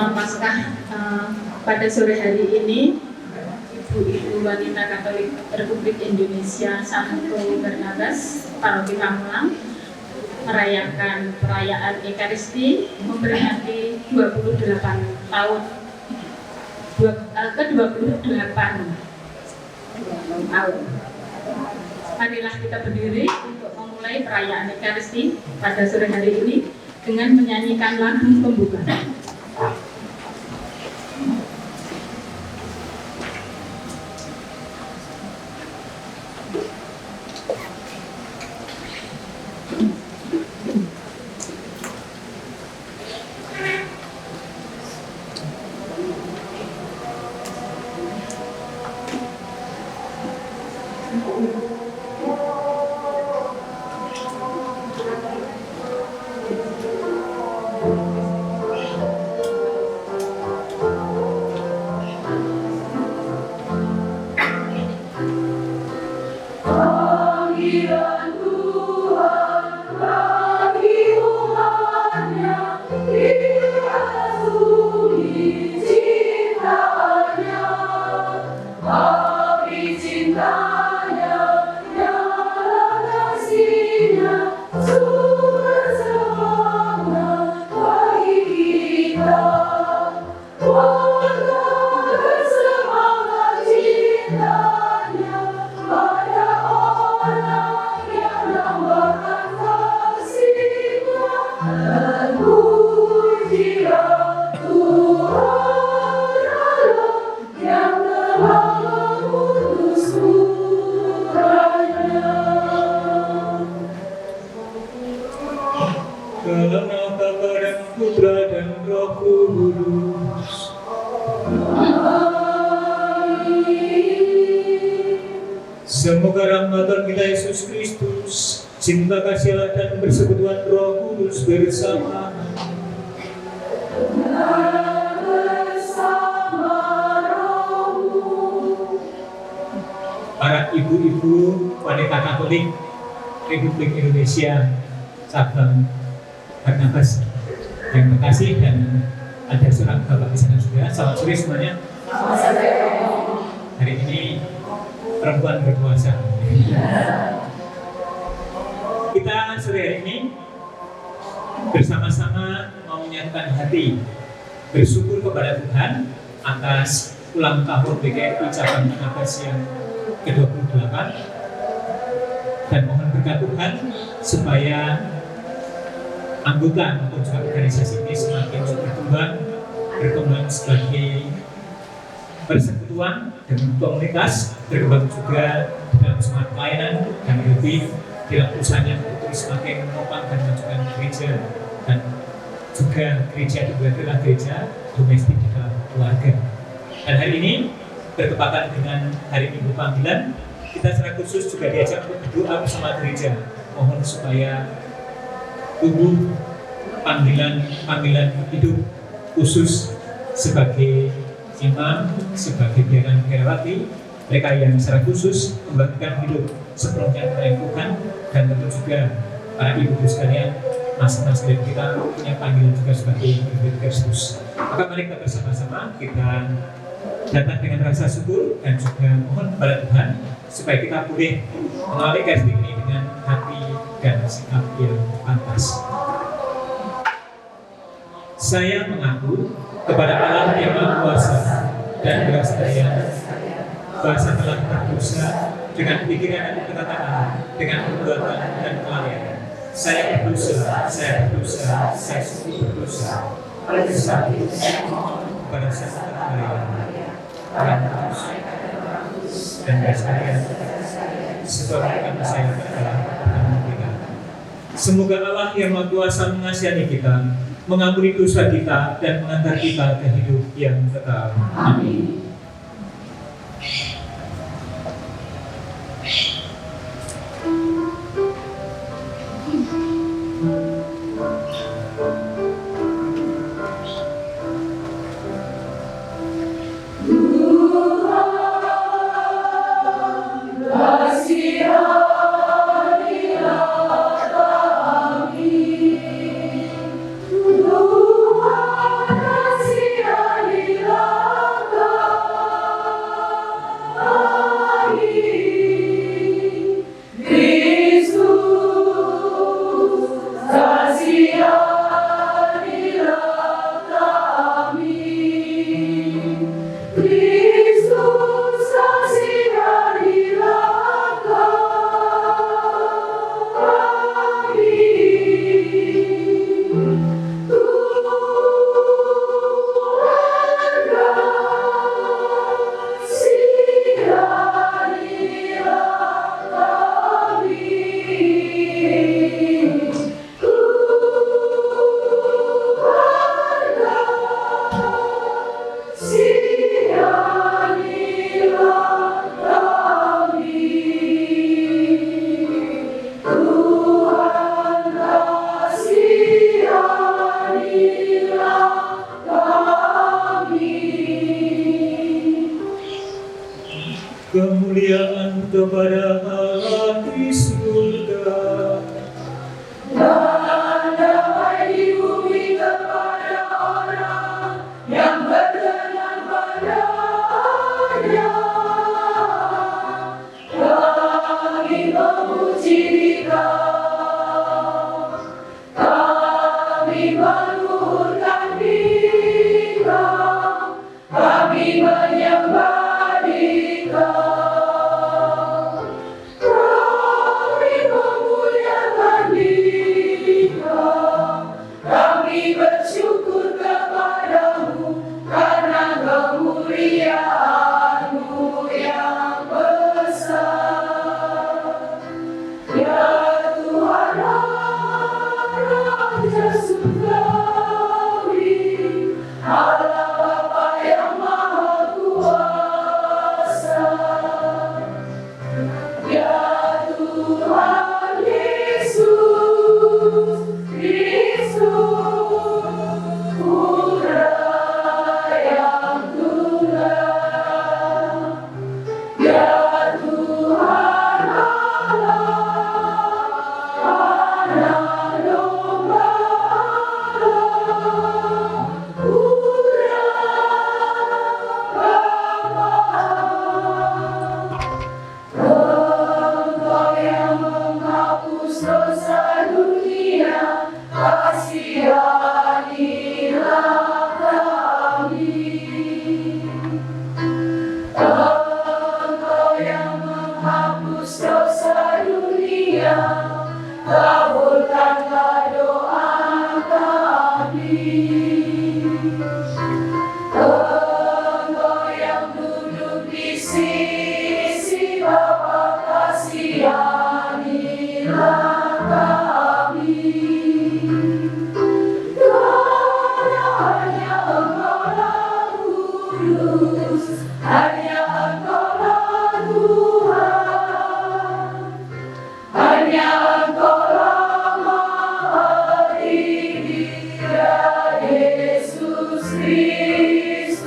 Salam Paskah pada sore hari ini. Ibu-ibu wanita Katolik Republik Indonesia Santo Barnabas Paroki Pamulang merayakan perayaan Ekaristi memperingati 28 tahun ke-28 tahun. Marilah kita berdiri untuk memulai perayaan Ekaristi pada sore hari ini dengan menyanyikan lagu pembuka. Semoga rahmat Tuhan kita Yesus Kristus, cinta kasih Allah dan persekutuan Roh Kudus bersama para ibu-ibu wanita Katolik Republik Indonesia cabang Barnabas yang terkasih, dan ada seorang bapak di sana juga. Selamat sore semuanya. Hari ini perempuan berkuasa. Kita sore hari ini bersama-sama mau menyatukan hati bersyukur kepada Tuhan atas ulang tahun BKRI cabang Barnabas yang ke-28, dan mohon berkat Tuhan supaya anggota maupun juga organisasi ini semakin berkembang sebagai persekutuan dan komunitas, berkembang juga dalam semangat pelayanan dan lebih dalam usahanya untuk semakin menopang dan memajukan gereja, dan juga gereja itu adalah gereja domestik di dalam keluarga. Dan hari ini bertepatan dengan hari Minggu Panggilan, kita secara khusus juga diajak untuk berdoa bersama gereja, mohon supaya tubuh panggilan hidup khusus sebagai imam, sebagai biarawati, mereka yang secara khusus membagikan hidup sepenuhnya kepada Tuhan, dan tentu juga para ibu sekalian, masing-masing dari kita punya panggilan juga sebagai murid Kristus. Maka mari kita bersama-sama kita datang dengan rasa syukur dan juga mohon kepada Tuhan supaya kita boleh mengawali Ekaristi ini dengan hati dan sikap yang pantas. Saya mengaku kepada Allah yang Maha Kuasa dan bersaudara bahwa saya telah berdosa dengan pikiran dan perkataan, dengan perbuatan dan kelalaian. Saya berdosa, saya sungguh berdosa. Oleh sebab itu saya mohon kepada Sang Maria, Tuhan Kudus dan bersaudara, sebabkan saya adalah pertama kita. Semoga Allah yang Maha Kuasa mengasihani kita, mengampuni dosa kita, dan mengantar kita ke hidup yang kekal. Amin. Kasih kemuliaan kepada Allah di surga. Dan damai di bumi kepada orang yang berkenan padanya. Kami memuji Dikau, kami meluhurkan Dikau, kami menyembah Dikau, kami memuliakan Dikau, kami bersyukur kepadamu karena kemuliaan-Mu yang besar. Ya Tuhan Raja Surgawi, Allah Bapa yang Maha Kuasa. Ya Tuhan Yesus Kristus, Putra yang tunggal. Ya Tuhan Allah, Anak Domba Allah, Putra Bapa. Engkau yang menghapus dosa dunia, kasihanilah kami. Engkau yang menghapus dosa dunia, kabulkanlah doa kami. Engkau yang duduk di sisi Bapa, kasihanilah kami. Karena hanya Engkaulah kudus, hanya Engkaulah Tuhan, hanya Engkaulah Maha Tinggi, ya Yesus Kristus.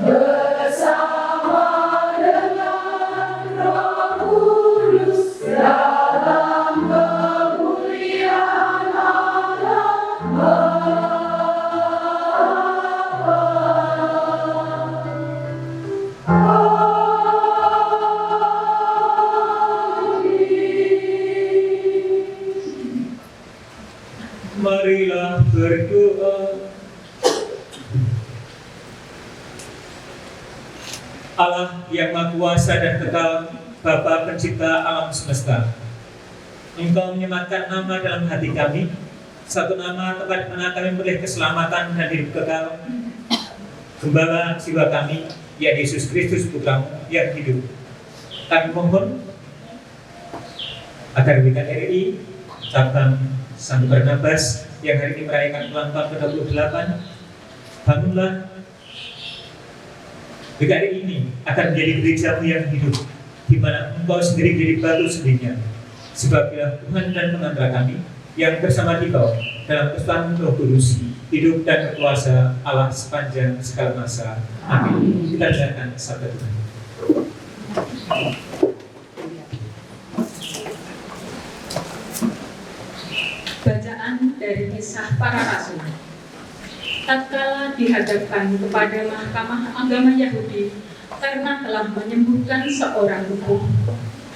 Bersama dengan Roh Kudus dalam kemuliaan Allah Bapa. Marilah berdoa. Allah yang Maha Kuasa dan Kekal, Bapa Pencipta alam semesta, Engkau menyematkan nama dalam hati kami, satu nama tempat mana kami memperoleh keselamatan dan hidup kekal. Gembala jiwa kami, ya Yesus Kristus Putramu yang hidup. Kami mohon agar GKRI cabang Santo Barnabas yang hari ini merayakan ulang tahun ke-28, bangunlah GKRI ini akan menjadi gerejamu yang hidup, di mana Engkau sendiri menjadi batu sendirinya. Sebab ya Tuhan dan pengantar kami yang bersama Dikau dalam persekutuan Roh Kudus, hidup dan berkuasa Allah sepanjang segala masa. Amin. Kita dengarkan sabda Tuhan. Bacaan dari Kisah Para Rasul. Tatkala dihadapkan kepada Mahkamah Agama Yahudi karena telah menyembuhkan seorang lumpuh,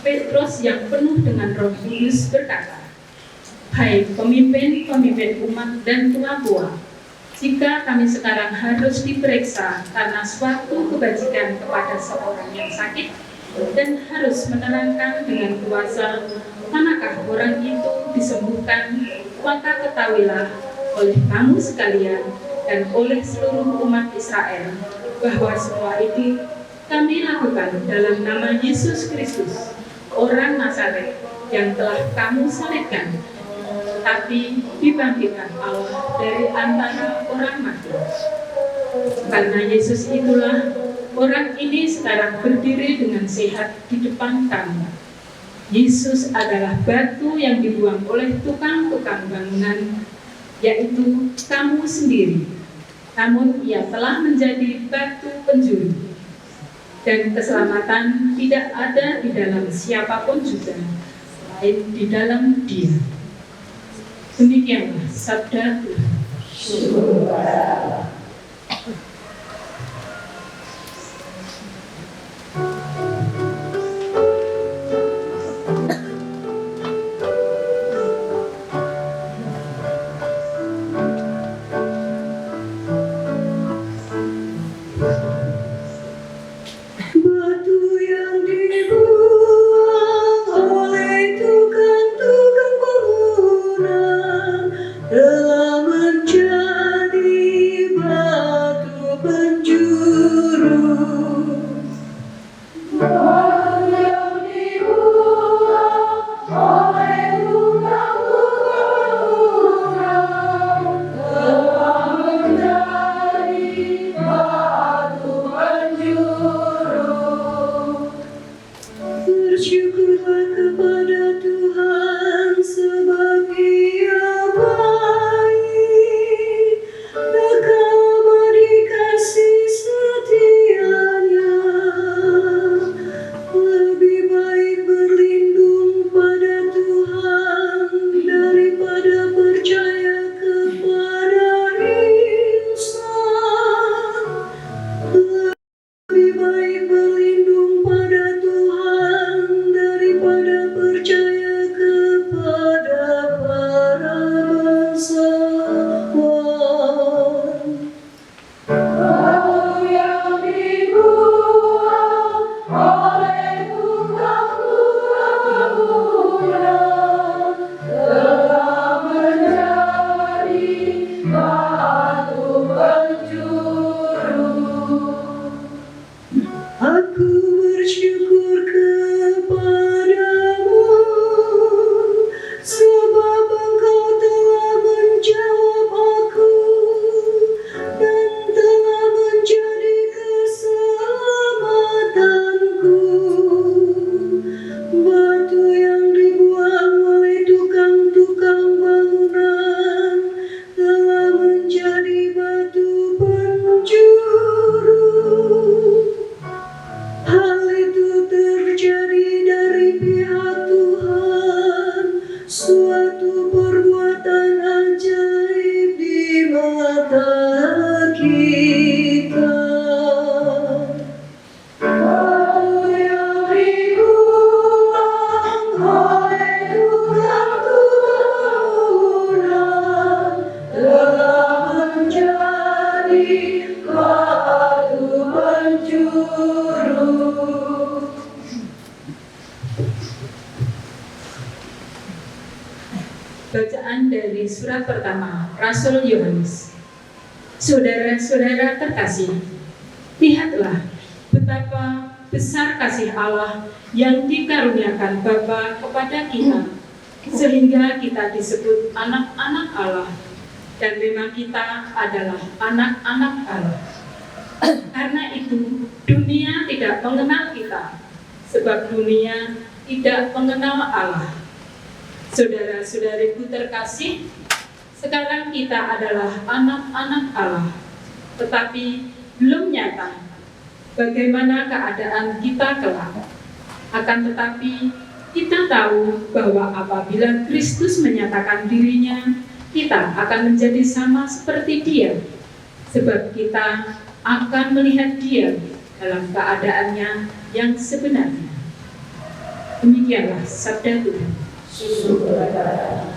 Petrus yang penuh dengan Roh Kudus berkata, "Hai pemimpin-pemimpin umat dan tua-tua, jika kami sekarang harus diperiksa karena suatu kebajikan kepada seorang yang sakit dan harus menerangkan dengan kuasa manakah orang itu disembuhkan, maka ketahuilah oleh kamu sekalian dan oleh seluruh umat Israel bahwa semua itu kami lakukan dalam nama Yesus Kristus, orang Nazaret yang telah kamu salibkan, tapi dibangkitkan Allah dari antara orang mati. Karena Yesus itulah orang ini sekarang berdiri dengan sehat di depan kamu. Yesus adalah batu yang dibuang oleh tukang-tukang bangunan, yaitu kamu sendiri. Namun ia telah menjadi batu penjuru dan keselamatan tidak ada di dalam siapapun juga selain di dalam Dia. Demikianlah sabda Tuhan. Syukur kepada Allah. Batu yang dibuang oleh tukang-tukang bangunan telah menjadi batu penjuru. Batu yang dibuang oleh tukang-tukang bangunan telah menjadi batu penjuru. Bersyukurlah kepada Tuhan sebab Ia baik, kekal di kasih setianya. Lebih baik berlindung pada Tuhan daripada percaya kepada insan. Lebih baik berlindung pada Tuhan daripada percaya kepada para bangsawan. Batu yang dibuang oleh tukang-tukang bangunan telah menjadi batu penjuru. Aku bersyukur kepadamu sebab Engkau telah menjawab aku dan telah menjadi keselamatanku. Batu yang dibuang oleh tukang-tukang bangunan telah menjadi batu penjuru. Hal itu terjadi dari pihak Tuhan, suatu perbuatan ajaib di mata kita. Batu yang dibuang oleh tukang-tukang bangunan telah menjadi batu penjuru. Bacaan dari surat pertama Rasul Yohanes. Saudara-saudara terkasih, lihatlah betapa besar kasih Allah yang dikaruniakan Bapa kepada kita, sehingga kita disebut anak-anak Allah, dan memang kita adalah anak-anak Allah. Karena itu, dunia tidak mengenal kita, sebab dunia tidak mengenal Allah. Saudara-saudariku terkasih, sekarang kita adalah anak-anak Allah, tetapi belum nyata bagaimana keadaan kita kelak. Akan tetapi, kita tahu bahwa apabila Kristus menyatakan dirinya, kita akan menjadi sama seperti Dia, sebab kita akan melihat Dia dalam keadaannya yang sebenarnya. Demikianlah sabda Tuhan. Syukur kepada Allah.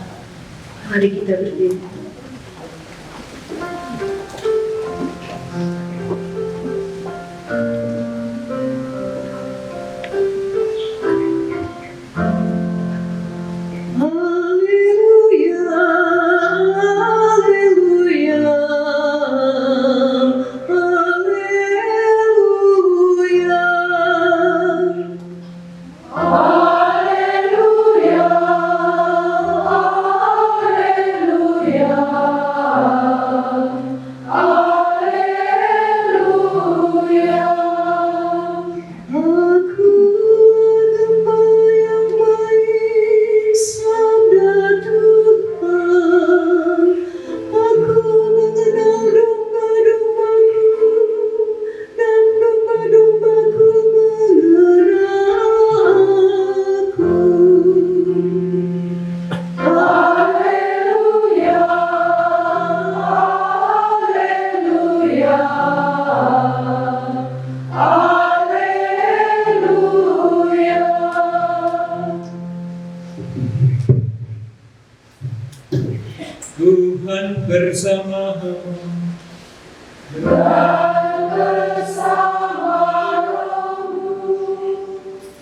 Mari kita berdiri. Haleluya, haleluya, haleluya. Haleluya, haleluya, Tuhan bersamamu.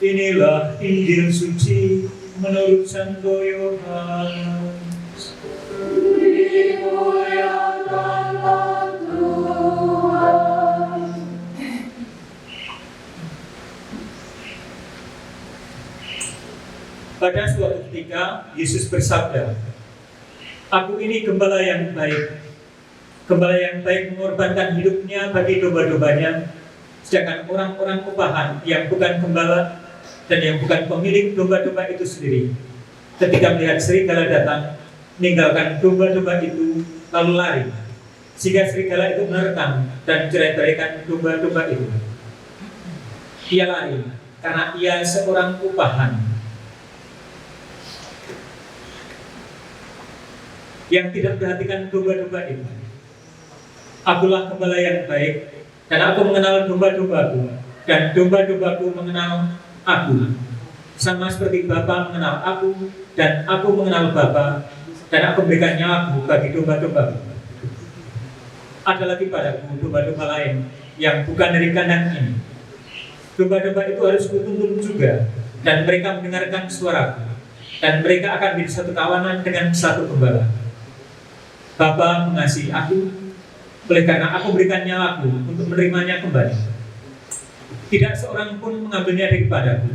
Inilah Injil suci menurut Santo Yohanes. Pada suatu ketika Yesus bersabda, "Aku ini gembala yang baik. Gembala yang baik mengorbankan hidupnya bagi domba-dombanya, sedangkan orang-orang upahan yang bukan gembala dan yang bukan pemilik domba-domba itu sendiri, ketika melihat serigala datang, meninggalkan domba-domba itu lalu lari, sehingga serigala itu menerkam dan mencerai-beraikan domba-domba itu. Ia lari karena ia seorang upahan yang tidak perhatikan domba-domba itu. Akulah gembala yang baik, dan aku mengenal domba-dombaku, dan domba-dombaku mengenal aku. Sama seperti Bapa mengenal aku, dan aku mengenal Bapa, dan aku memberikan nyawaku bagi domba-dombaku. Ada lagi padaku domba-domba lain yang bukan dari kandang ini. Domba-domba itu harus kutuntun juga, dan mereka mendengarkan suaraku, dan mereka akan menjadi satu kawanan dengan satu gembala. Bapa mengasihi aku, oleh karena aku berikan nyawaku untuk menerimanya kembali. Tidak seorang pun mengambilnya daripadaku,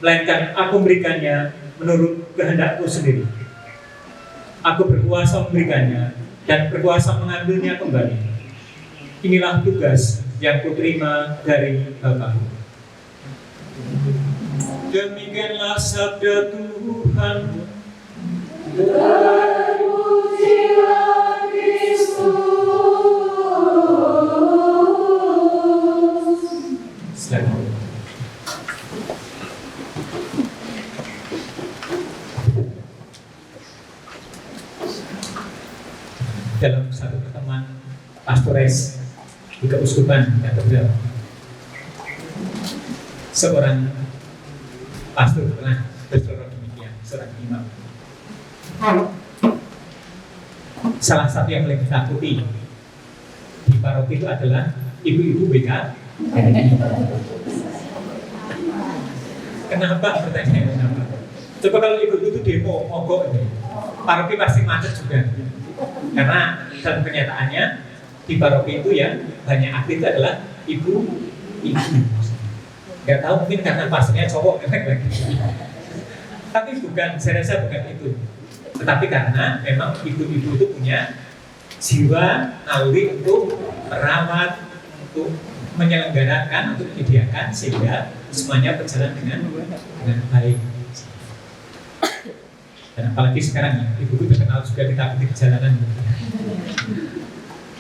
melainkan aku memberikannya menurut kehendakku sendiri. Aku berkuasa memberikannya dan berkuasa mengambilnya kembali. Inilah tugas yang kuterima dari Bapa." Demikianlah sabda Tuhan. Silakan. Dalam satu pertemuan pastores di keuskupan katedral, seorang pastor pernah bersuara demikian, seorang imam. Salah satu yang paling ditakuti di paroki itu adalah ibu-ibu BK. Kenapa? Pertanyaannya kenapa? Coba kalau ibu itu demo mogok ini, paroki pasti macet juga. Karena dalam kenyataannya di paroki itu ya banyak aktif adalah ibu. Gak tahu mungkin karena pastornya cowok lagi. Tapi bukan, saya rasa bukan itu. Tetapi karena memang ibu-ibu itu punya jiwa naluri untuk merawat, untuk menyelenggarakan, untuk menyediakan sehingga semuanya berjalan dengan baik. Dan apalagi sekarang ya, ibu-ibu terkenal juga ditakuti di jalanan.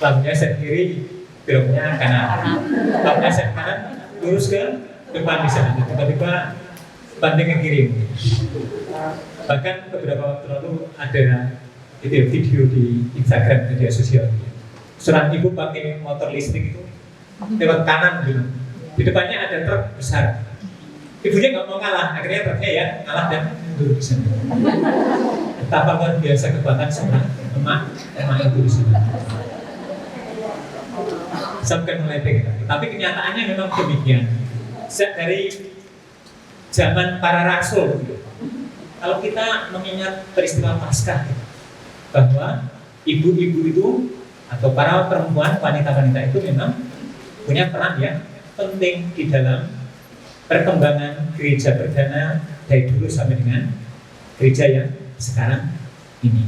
Lampunya set kiri, beloknya kanan. Lampunya set kanan, lurus ke depan di sana. Tiba-tiba banting ke kiri. Bahkan beberapa waktu lalu ada video di Instagram, media sosial. Seorang ibu pakai motor listrik itu lewat kanan gitu. Di depannya ada truk besar. Ibunya nggak mau ngalah, akhirnya truknya ya ngalah dan mundur di sana. Betapa luar biasa kekuatan seorang emak itu di sana. Saya bukan meledek, tapi kenyataannya memang demikian. Dari zaman para rasul, gitu. Kalau kita mengingat peristiwa Paskah, bahwa ibu-ibu itu atau para perempuan, wanita-wanita itu memang punya peran yang penting di dalam perkembangan gereja perdana dari dulu sampai dengan gereja yang sekarang ini.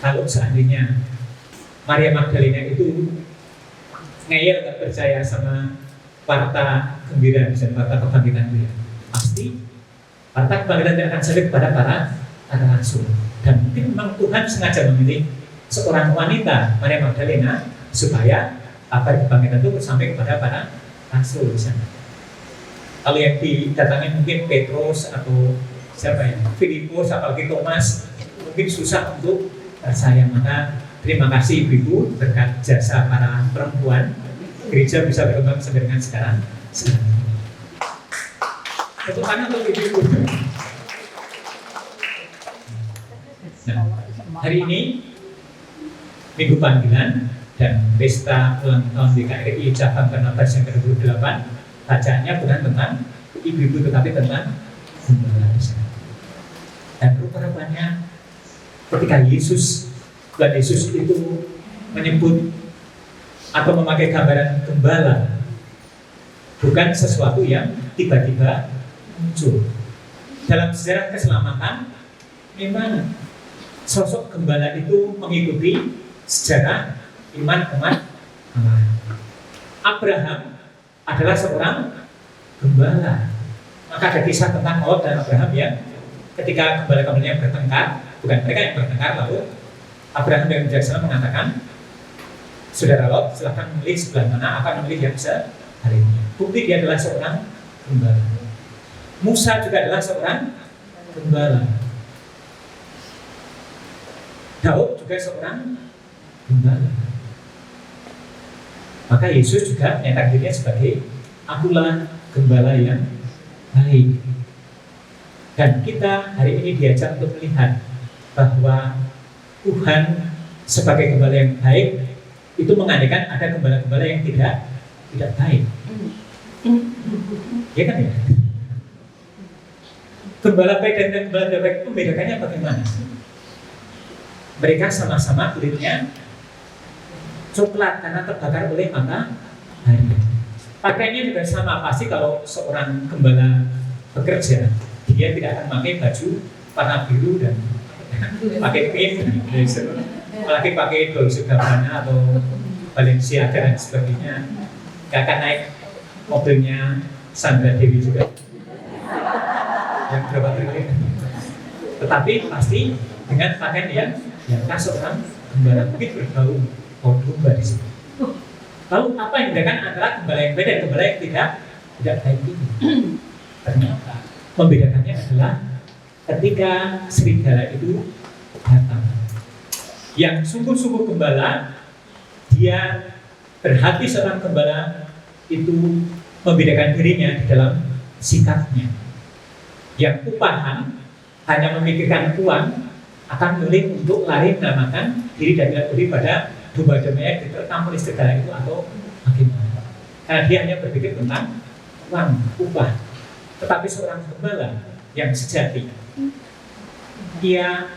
Kalau seandainya Maria Magdalena itu ngeyel, gak percaya sama warta gembira dan warta kebangkitan itu ya, pasti warta kebangkitan tidak akan sampai kepada para rasul. Dan mungkin memang Tuhan sengaja memilih seorang wanita Maria Magdalena supaya kabar kebangkitan itu sampai kepada para rasul di sana. Kalau yang didatangi mungkin Petrus atau siapa ya, Filipus, apalagi Thomas, mungkin susah untuk percaya. Maka terima kasih Ibu, berkat jasa para perempuan gereja bisa berkembang sampai dengan sekarang. Tepuk tangan untuk Ibu. Nah, hari ini Minggu Panggilan dan pesta ulang tahun DKRI Cabang Barnabas yang ke-28, bacaannya bukan tentang ibu-ibu tetapi tentang gembala. Dan rupa-rupanya ketika Tuhan Yesus itu menyebut atau memakai gambaran gembala, bukan sesuatu yang tiba-tiba muncul. Dalam sejarah keselamatan, memang sosok gembala itu mengikuti sejarah iman umat Allah. Abraham adalah seorang gembala. Maka ada kisah tentang Lot dan Abraham ya, ketika gembala-gembalanya bertengkar, bukan mereka yang bertengkar, lalu Abraham dengan bijaksana mengatakan, saudara Lot, silahkan memilih sebelah mana, akan memilih yang bisa hari ini. Bukti dia adalah seorang gembala. Musa juga adalah seorang gembala. Daud juga seorang gembala. Maka Yesus juga menyatakan dirinya sebagai akulah gembala yang baik. Dan kita hari ini diajak untuk melihat bahwa Tuhan sebagai gembala yang baik itu mengandaikan ada gembala-gembala yang tidak baik. Ya kan ya? Gembala baik dan gembala tidak baik itu membedakannya bagaimana? Mereka sama-sama kulitnya coklat karena terbakar oleh matahari. Pakaiannya juga sama, pasti kalau seorang gembala bekerja, dia tidak akan pakai baju warna biru dan pakai pin, apalagi pakai Dolce Gabbana atau Balenciaga dan sebagainya. Gak akan naik mobilnya Sandra Dewi juga yang berapa triliun. Tetapi pasti dengan pakaian yang khas seorang gembala, mungkin berbau domba di sini. Lalu apa yang membedakan antara gembala yang baik dan gembala yang tidak baik ini? Ternyata membedakannya adalah ketika serigala itu datang. Yang sungguh-sungguh gembala, dia berhati seorang gembala itu membedakan dirinya di dalam sikapnya. Yang upahan hanya memikirkan uang, akan memilih untuk lari menamakan diri dan tidak peduli pada domba-domba yang diterkam oleh serigala itu atau bagaimana. Karena dia hanya berpikir tentang uang, upah. Tetapi seorang gembala yang sejati, dia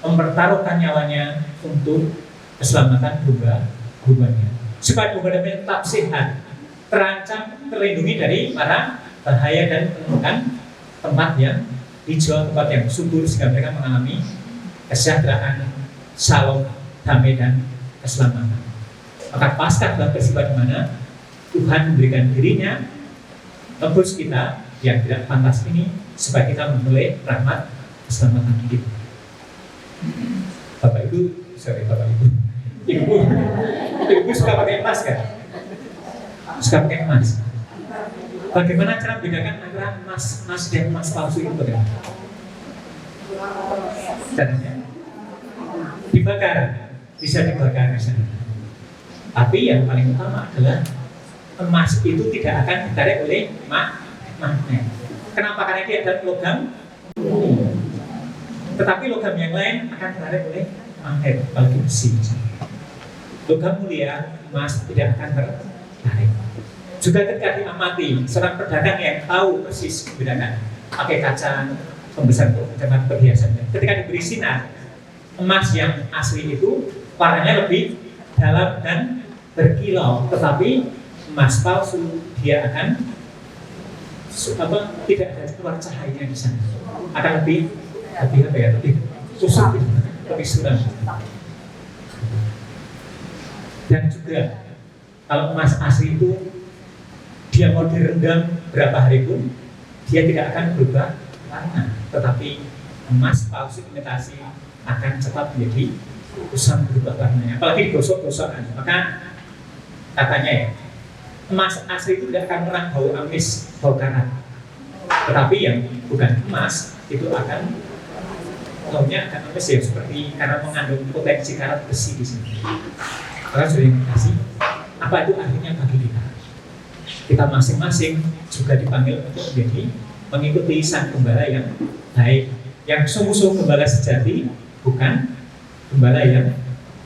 mempertaruhkan nyawanya untuk keselamatan domba-dombanya, supaya domba-dombanya tetap sehat, terancam, terlindungi dari para bahaya dan menemukan tempat yang hijau, tempat yang subur sehingga mereka mengalami kesejahteraan, shalom, damai dan keselamatan. Maka Paskah adalah peristiwa di mana Tuhan memberikan dirinya tebus kita yang tidak pantas ini supaya kita memulai rahmat keselamatan hidup. Bapak Ibu suka pakai emas kan? Suka pakai emas. Bagaimana cara membedakan antara emas dan emas palsu itu bagaimana? Caranya dibakar, bisa dibakar misalnya. Tapi yang paling utama adalah emas itu tidak akan ditarik oleh magnet. Kenapa? Karena dia adalah logam. Tetapi logam yang lain akan ditarik oleh magnet, apalagi besi. Logam mulia, emas tidak akan tertarik. Juga ketika diamati, seorang pedagang yang tahu persis membedakan pakai kaca pembesar untuk mencermat perhiasannya. Ketika diberi sinar, emas yang asli itu warnanya lebih dalam dan berkilau, tetapi emas palsu dia akan tidak ada keluar cahayanya di sana, akan lebih susah, lebih suram. Dan juga kalau emas asli itu dia mau direndam berapa hari pun dia tidak akan berubah warna, tetapi emas palsu imitasi akan cepat menjadi usang berubah warnanya, apalagi digosok-gosokkan. Maka katanya ya, emas asli itu tidak akan pernah bau amis, bau karat, tetapi yang bukan emas itu akan baunya akan amis ya, seperti karena mengandung potensi karat besi di sini. Maka sudah dikasih apa itu artinya bagi kita. Kita masing-masing juga dipanggil untuk menjadi mengikuti sang gembala yang baik, yang sungguh-sungguh gembala sejati, bukan gembala yang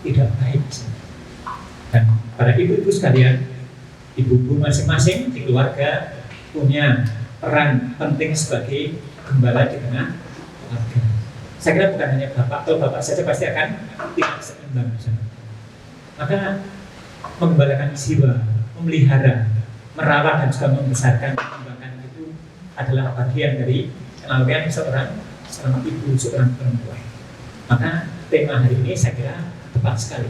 tidak baik. Dan para ibu-ibu sekalian, ibu-ibu masing-masing di keluarga punya peran penting sebagai gembala di tengah keluarga. Saya kira bukan hanya bapak, kalau bapak saja pasti akan tidak seimbang. Maka menggembalakan jiwa, memelihara, merawat dan juga membesarkan, mengembangkan itu adalah bagian dari kenalpian seorang ibu, seorang perempuan. Maka tema hari ini saya kira tepat sekali.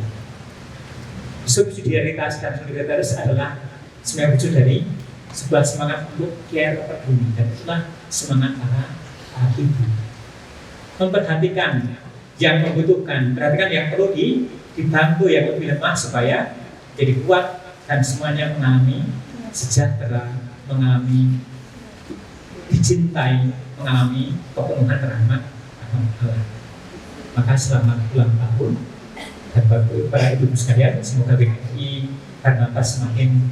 Subsidiaritas dan solidaritas adalah sebenarnya wujud dari sebuah semangat untuk care peduli, dan itulah semangat para ibu. Memperhatikan yang membutuhkan, perhatikan yang perlu dibantu yang lebih lemah supaya jadi kuat dan semuanya mengalami sejahtera, mengalami dicintai, mengalami kepenuhan rahmat Allah. Maka selamat ulang tahun dan para ibu sekalian, semoga BKI Bernapa semakin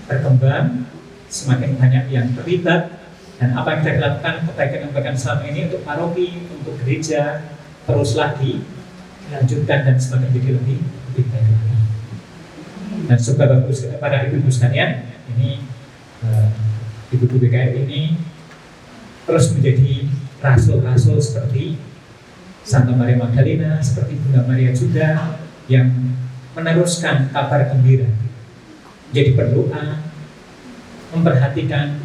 berkembang, semakin banyak yang terlibat, dan apa yang kita lakukan kebaikan-kebaikan selama ini untuk paroki, untuk gereja teruslah dilanjutkan dan semakin jadi lebih baik lagi. Dan semoga bagus para ibu sekalian, ini ibu-ibu BKI ini terus menjadi rasul-rasul seperti Santa Maria Magdalena, seperti Bunda Maria juga, yang meneruskan kabar gembira, jadi berdoa, memperhatikan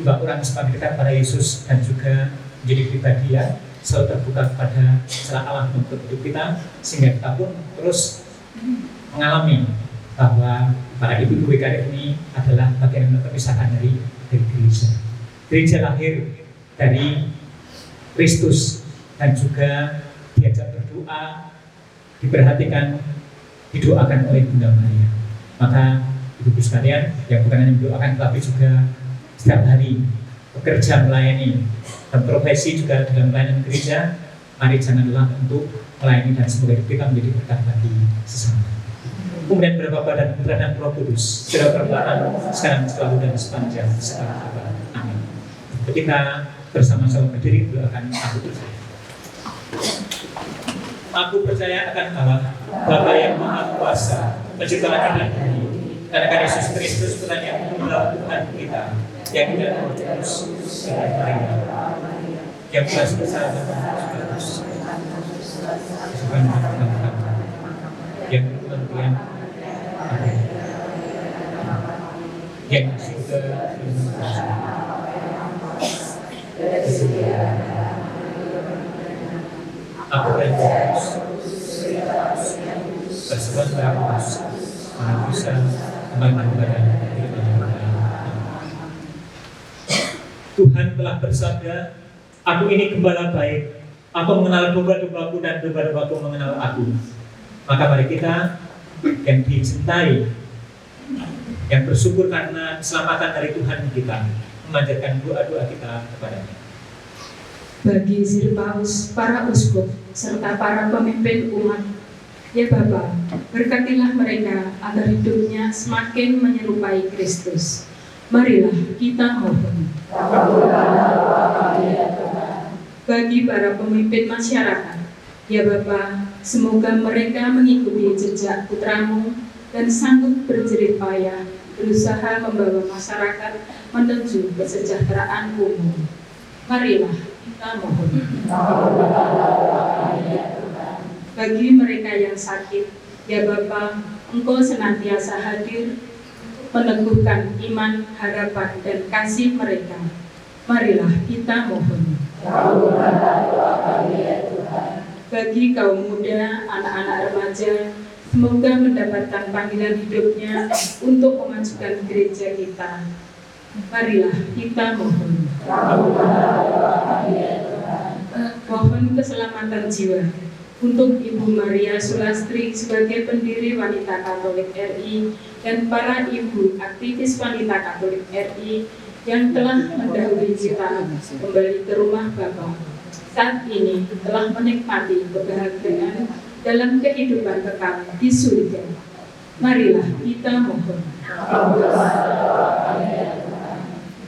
bahwa orang semakin dekat pada Yesus, dan juga menjadi pribadi yang selalu terbuka kepada celah Allah untuk hidup kita, sehingga kita pun terus mengalami bahwa para ibu BKI ini adalah bagian yang terpisahkan dari gereja. Gereja lahir dari Kristus dan juga diajak berdoa, diperhatikan, didoakan oleh Bunda Maria. Maka ibu sekalian yang bukan hanya mendoakan tapi juga setiap hari bekerja melayani dan profesi juga dalam pelayanan gereja, mari janganlah untuk melayani dan semoga kita menjadi berkat bagi sesama. Kemudian berapa dan Putra dan Roh Kudus, sudah berperan sekarang selalu dan sepanjang segala abad. Amin. Kita bersama-sama berdiri doakan aku percaya. Aku percaya akan Allah, Bapa yang Maha Kuasa, Pencipta langit dan bumi, dan akan Yesus Kristus Putra yang tunggal Tuhan kita, yang tidak terus yang telah sebesar dan yang kemudian yang sudah aku berdoa bersebat bagus mana bisa kembali kepada Tuhan telah bersabda, aku ini gembala baik, aku mengenal domba-dombaku dan domba-dombaku mengenal aku. Maka mari kita yang dicintai, yang bersyukur karena keselamatan dari Tuhan kita, memanjatkan doa-doa kita kepadanya. Bagi Sirpaus, para uskup, serta para pemimpin umat, ya Bapa, berkatilah mereka agar hidupnya semakin menyerupai Kristus. Marilah kita mohon. Bagi para pemimpin masyarakat, ya Bapa, semoga mereka mengikuti jejak putramu dan sanggup berjerih payah berusaha membawa masyarakat menuju kesejahteraan umum. Marilah kita mohon. Bagi mereka yang sakit, ya Bapa, Engkau senantiasa hadir meneguhkan iman, harapan, dan kasih mereka. Marilah kita mohon. Bagi kaum muda, anak-anak remaja, semoga mendapatkan panggilan hidupnya untuk memajukan gereja kita. Marilah kita mohon. Mohon keselamatan jiwa untuk Ibu Maria Sulastri sebagai pendiri Wanita Katolik RI dan para ibu aktivis Wanita Katolik RI yang telah mendahului kita kembali ke rumah Bapa. Saat ini telah menikmati kebahagiaan dalam kehidupan kekal di surga. Marilah kita mohon.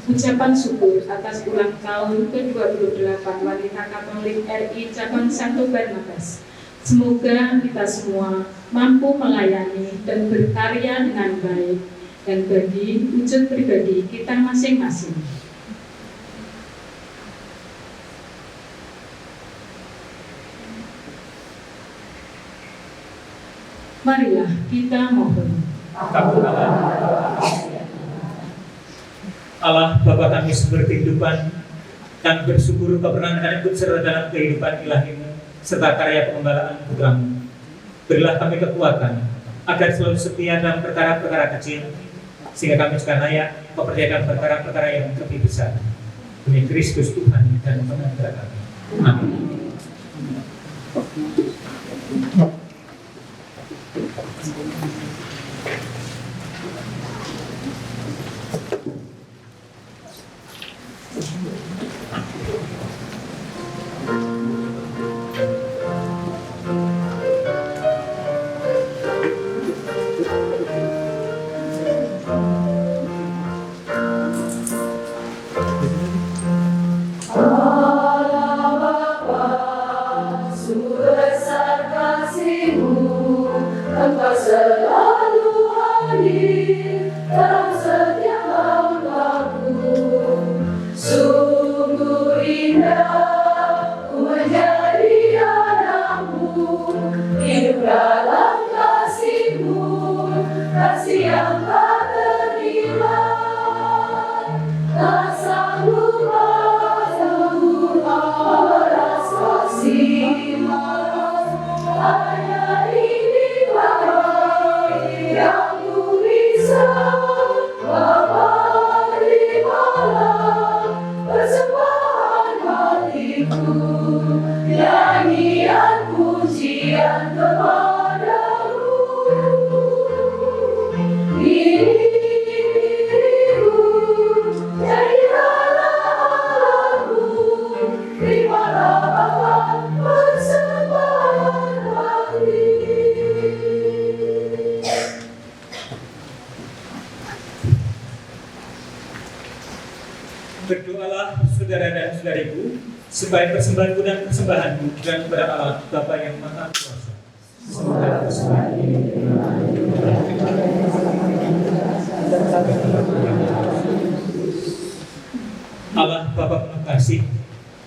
Ucapan syukur atas ulang tahun ke-28 Wanita Katolik RI Cabang Santo Barnabas. Semoga kita semua mampu melayani dan berkarya dengan baik dan bagi wujud pribadi kita masing-masing. Marilah kita mohon. Allah Bapa kami sumber kehidupan, kami bersyukur Kau pernah ikut serta dalam kehidupan ilahi-Mu serta karya pengembalaan Putra-Mu. Berilah kami kekuatan agar selalu setia dalam perkara-perkara kecil, sehingga kami juga layak mempercayakan perkara-perkara yang lebih besar. Demi Kristus Tuhan dan Pengacara kami. Amin. Berdoalah saudara dan saudariku, supaya persembahanku dan persembahanmu dan kepada Allah Bapa yang Maha Kuasa. Semoga persembahan ini Allah Bapa penuh kasih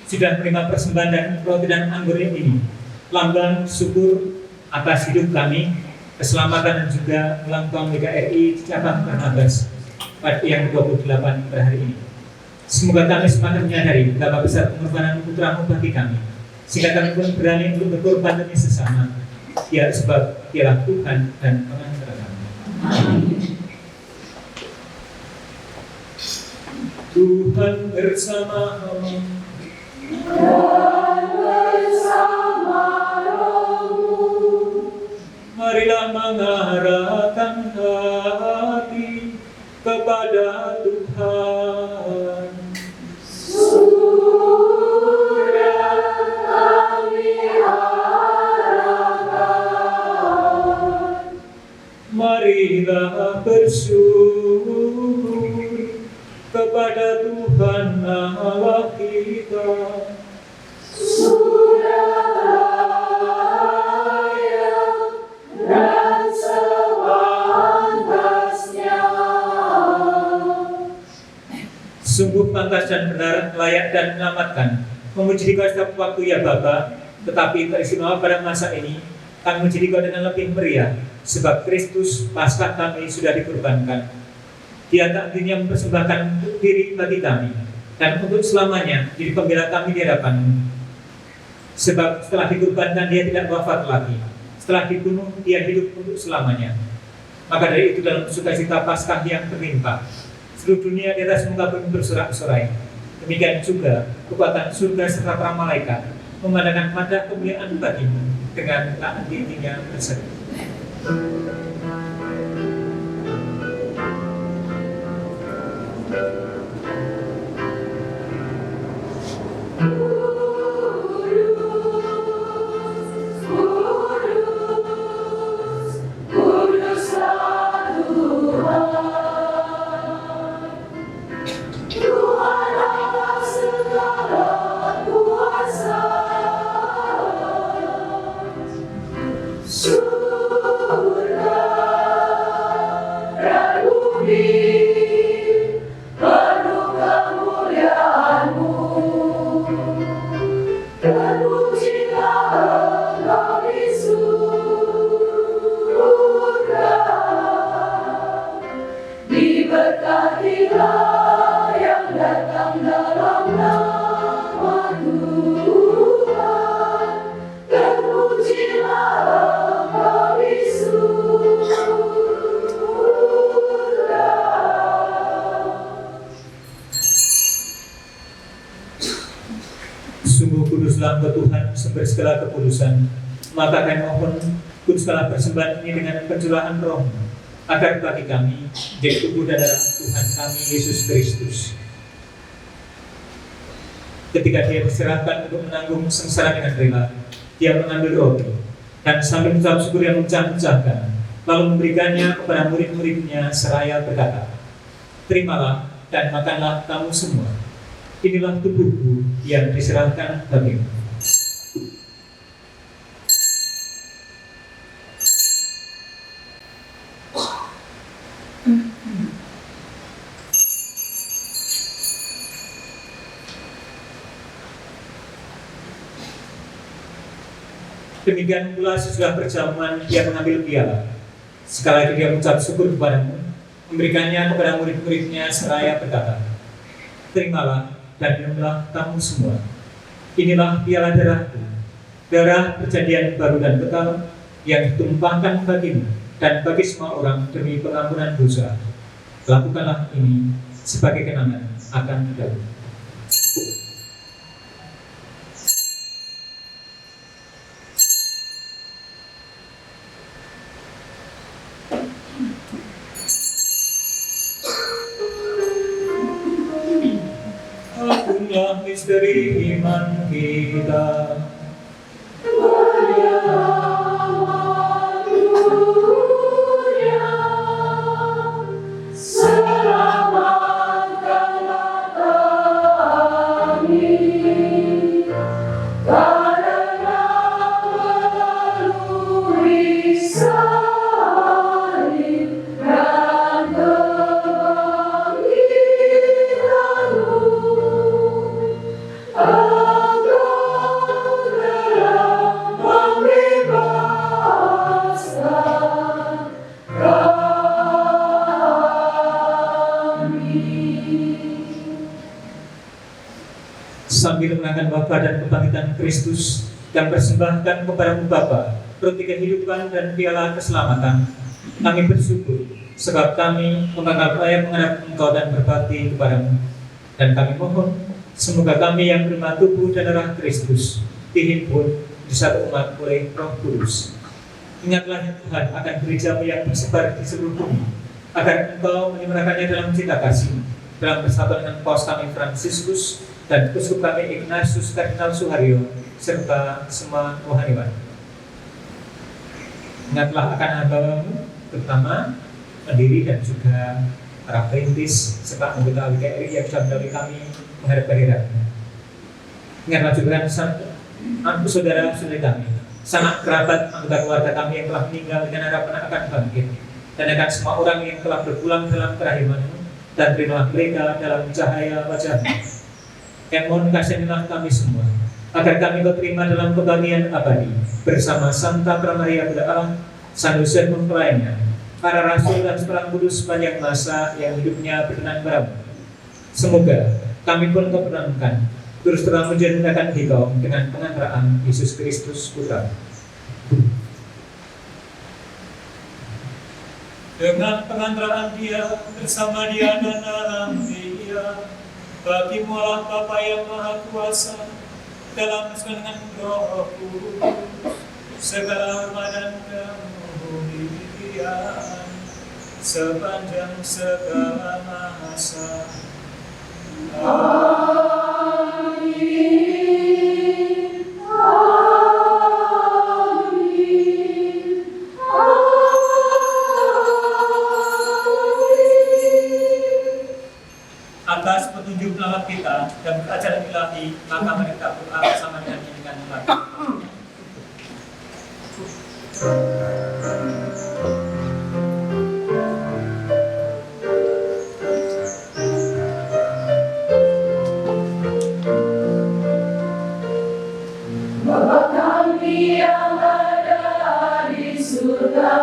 sudah menerima persembahan dan roti dan anggur ini, lambang syukur atas hidup kami, keselamatan dan juga ulang tahun GKRI Cabang Barnabas pada yang 28 pada hari ini. Semoga kami semakin menyadari betapa besar pengorbanan Putra-Mu bagi kami, sehingga kami pun berani untuk berkorban demi sesama, ya sebab Dialah Tuhan dan Pengacara kami. Amin. Tuhan bersama-mu. Marilah mengarahkan hati kepada Tuhan. Marilah bersyukur kepada Tuhan Allah kita. Sungguh pantas dan benar, layak dan menyelamatkan, memuji Dikau setiap waktu ya Bapa, tetapi teristimewa pada masa ini, kami memuji Dikau dengan lebih meriah, sebab Kristus Paskah kami sudah dikorbankan. Dia tak hentinya mempersembahkan diri bagi kami, dan untuk selamanya jadi pembela kami di hadapan-Mu. Sebab setelah dikorbankan dia tidak wafat lagi, setelah dibunuh dia hidup untuk selamanya. Maka dari itu dalam sukacita Paskah yang berlimpah, seluruh dunia di atas muka bumi bersorak-sorai. Demikian juga kekuatan surga serta para malaikat memandangkan madah kemuliaan bagi-Mu dengan tak henti-hentinya berseru. Tuhan surga dan bumi penuh kemuliaan-Mu. Terpujilah Engkau di surga, diberkatilah yang datang dalam nama Tuhan. Terpujilah Engkau di surga. Sungguh kuduslah Engkau Tuhan, sumber segala kekudusan. Maka kami mohon, kuduskanlah persembahan ini dengan pencurahan Roh, agar bagi kami jadi tubuh dan darah Tuhan kami Yesus Kristus. Ketika Dia diserahkan untuk menanggung sengsara dengan rela, Dia mengambil roti dan sambil mengucap syukur yang mencah-mencahkan, lalu memberikannya kepada murid-muridnya seraya berkata, "Terimalah dan makanlah kamu semua. Inilah tubuhku yang diserahkan bagimu." Demikian pula sesudah perjamuan Dia mengambil piala. Sekali lagi Dia mengucap syukur kepadamu, memberikannya kepada murid-muridnya seraya berkata, "Terimalah dan minumlah kamu semua. Inilah piala darahku, darah perjanjian baru dan kekal yang ditumpahkan bagimu dan bagi semua orang demi pengampunan dosa. Lakukanlah ini sebagai kenangan akan aku." Inilah misteri iman kita. Selamatkanlah kami, karena melalui salib dan kebangkitan-Mu, Engkau telah membebaskan kami. Sambil mengenangkan wafat dan kebangkitan Kristus dan persembahkan kepadamu Bapa roti kehidupan dan piala keselamatan, kami bersyukur sebab kami menganggap layak menghadap Engkau dan berbakti kepadamu. Dan kami mohon, semoga kami yang menerima tubuh dan darah Kristus dihimpun di satu umat oleh Roh Kudus. Ingatlah ya Tuhan akan gereja-Mu yang tersebar di seluruh bumi, agar Engkau menyempurnakannya dalam cinta kasih, dalam persatuan dengan Paus kami Fransiskus dan Uskup kami Ignatius Kardinal Suharyo, serta semua rohaniwan. Ingatlah akan hamba-Mu, terutama pendiri dan juga para perintis serta anggota WKRI yang sudah mendahului kami menghadap kehadirat-Mu. Ingatlah juga saudara-saudari kami, sanak kerabat anggota keluarga kami yang telah meninggal dengan harapan akan bangkit, dan akan semua orang yang telah berpulang dalam kerahiman-Mu, dan terimalah mereka dalam cahaya wajah-Mu. Yang mohon kasihanilah kami semua, agar kami Kau terima dalam kebahagiaan abadi bersama Santa Pramaria Buddha Allah, San Yosef mempelainya, para rasul dan seorang kudus sepanjang masa yang hidupnya berkenan padamu. Semoga kami pun Kau perkenankan terus terang menjadikan Engkau dengan pengantaraan Yesus Kristus Putra. Dengan pengantaraan Dia, bersama Dia dan dalam Dia, bagi-Mu Allah Bapa yang Maha Kuasa, dalam dengan Roh Kudus, segala hormat dan kemuliaan sepanjang segala masa. Amin. Amin. Atas petunjuk pelawat kita dan ajaran ilahi, maka mereka berdoa bersama dengan nyanyikan lagu. Bapa kami yang ada di surga,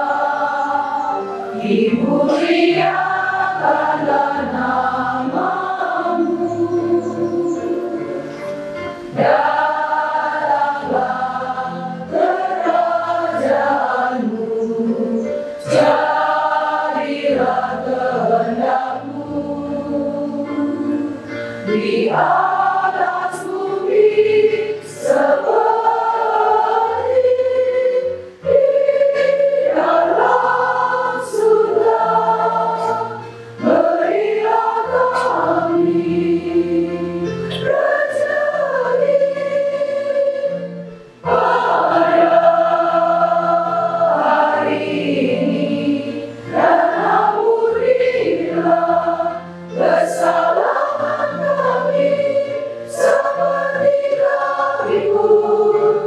dimuliakanlah namamu. Datanglah kerajaanmu, jadilah kehendakmu di atas bumi seperti di dalam surga. Berilah kami rezeki pada hari ini, dan ampunilah kesalahan kami seperti kami pun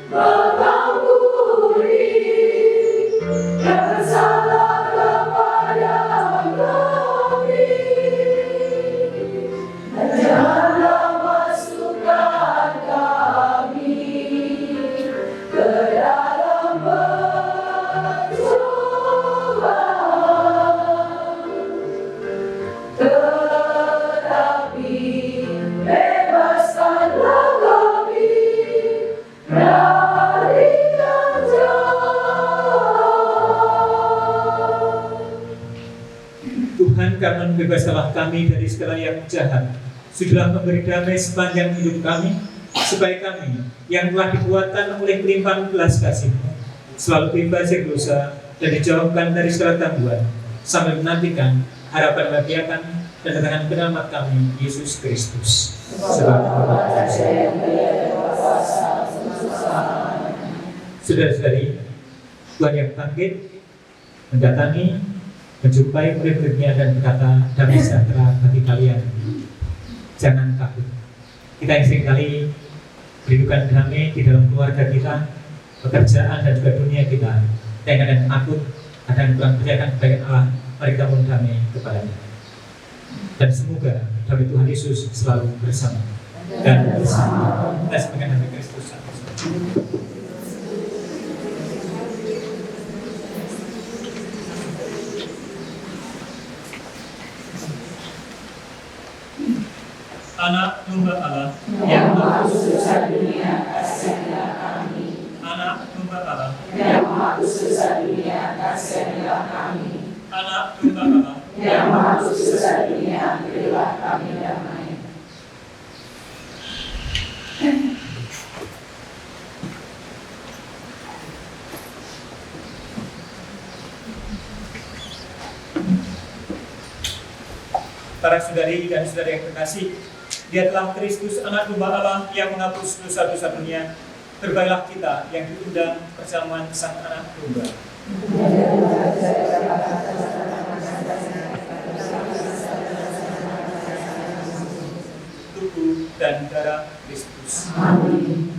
mengampuni yang bersalah kepada kami. Dan janganlah masukkan kami ke dalam pencobaan, tetapi bebaskanlah kami dari yang jahat. Tuhan, Kamu bebaskanlah kami dari segala yang jahat. Sudahlah memberi damai sepanjang hidup kami, supaya kami yang telah dikuatkan oleh limpahan belas kasih-Mu selalu bebas dari dosa dan dijauhkan dari segala gangguan, sambil menantikan harapan bahagiakan dan kedatangan penyelamat kami, Yesus Kristus. Saudara-saudari, Tuhan yang bangkit mendatangi, menjumpai murid-muridnya dan berkata, damai sejahtera bagi kalian. Jangan takut. Kita yang seringkali berindukan damai di dalam keluarga kita, pekerjaan dan juga dunia kita. Kita yang kadang takut, kadang kurang percaya kepada Allah, mari kita mohon damai kepadanya. Dan semoga damai Tuhan Yesus selalu bersama dan bersama. Kita semoga damai Kristus satu. Anak domba Allah yang Maha Susah dunia, kasihilah kami. Anak domba Allah, Yang Maha Susah dunia, kasihilah kami. Anak domba Allah, Yang Maha Susah dunia, berilah kami damai. para saudari dan saudara yang terkasih, Dia telah Kristus, anak domba Allah yang menghapus dosa-dosa dunia. Berbaikilah kita yang diundang perjamuan sang anak domba. Tubuh dan darah Kristus. Amin.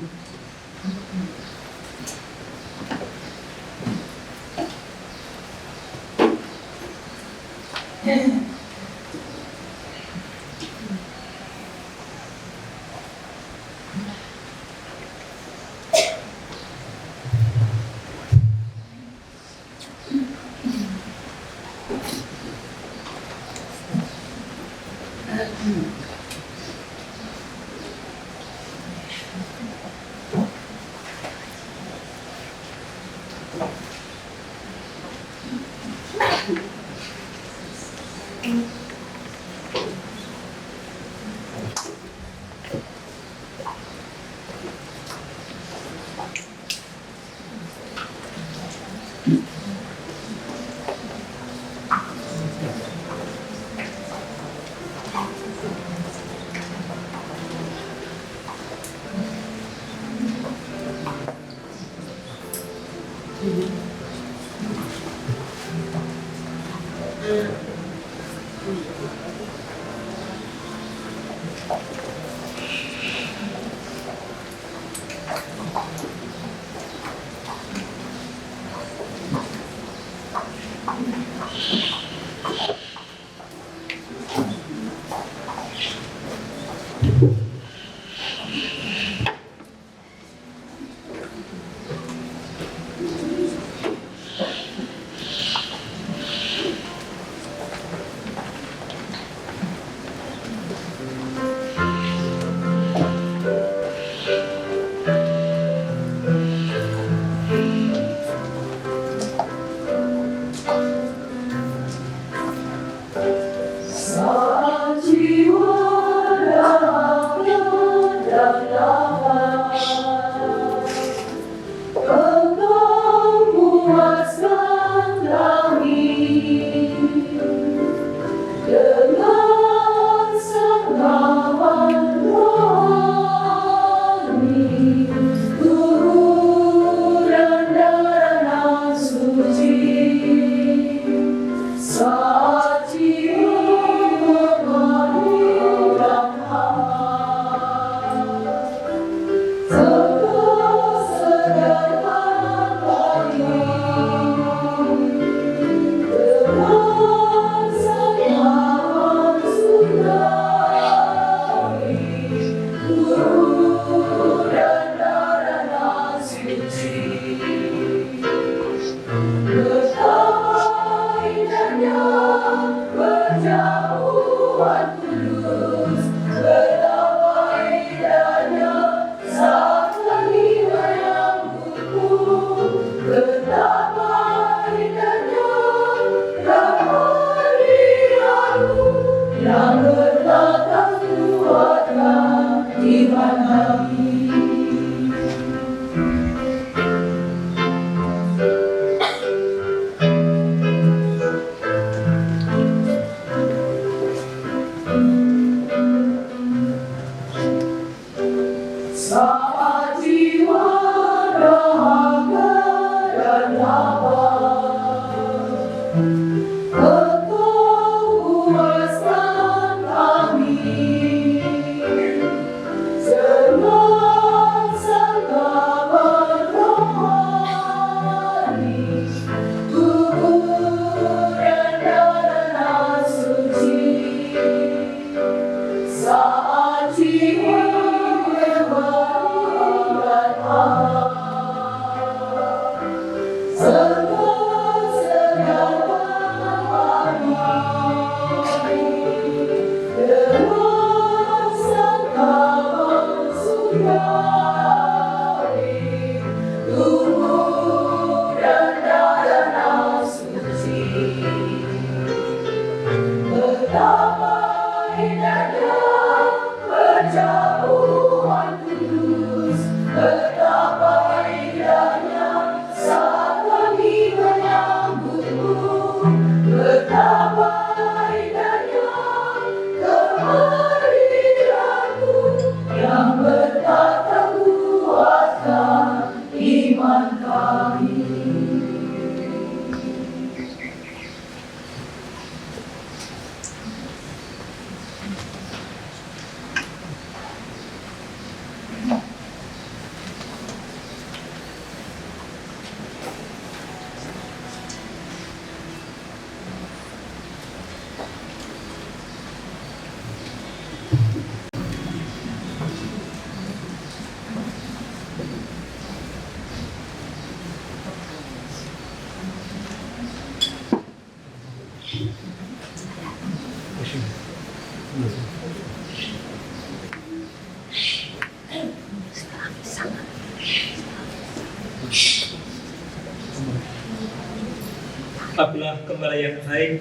Apabila gembala yang baik,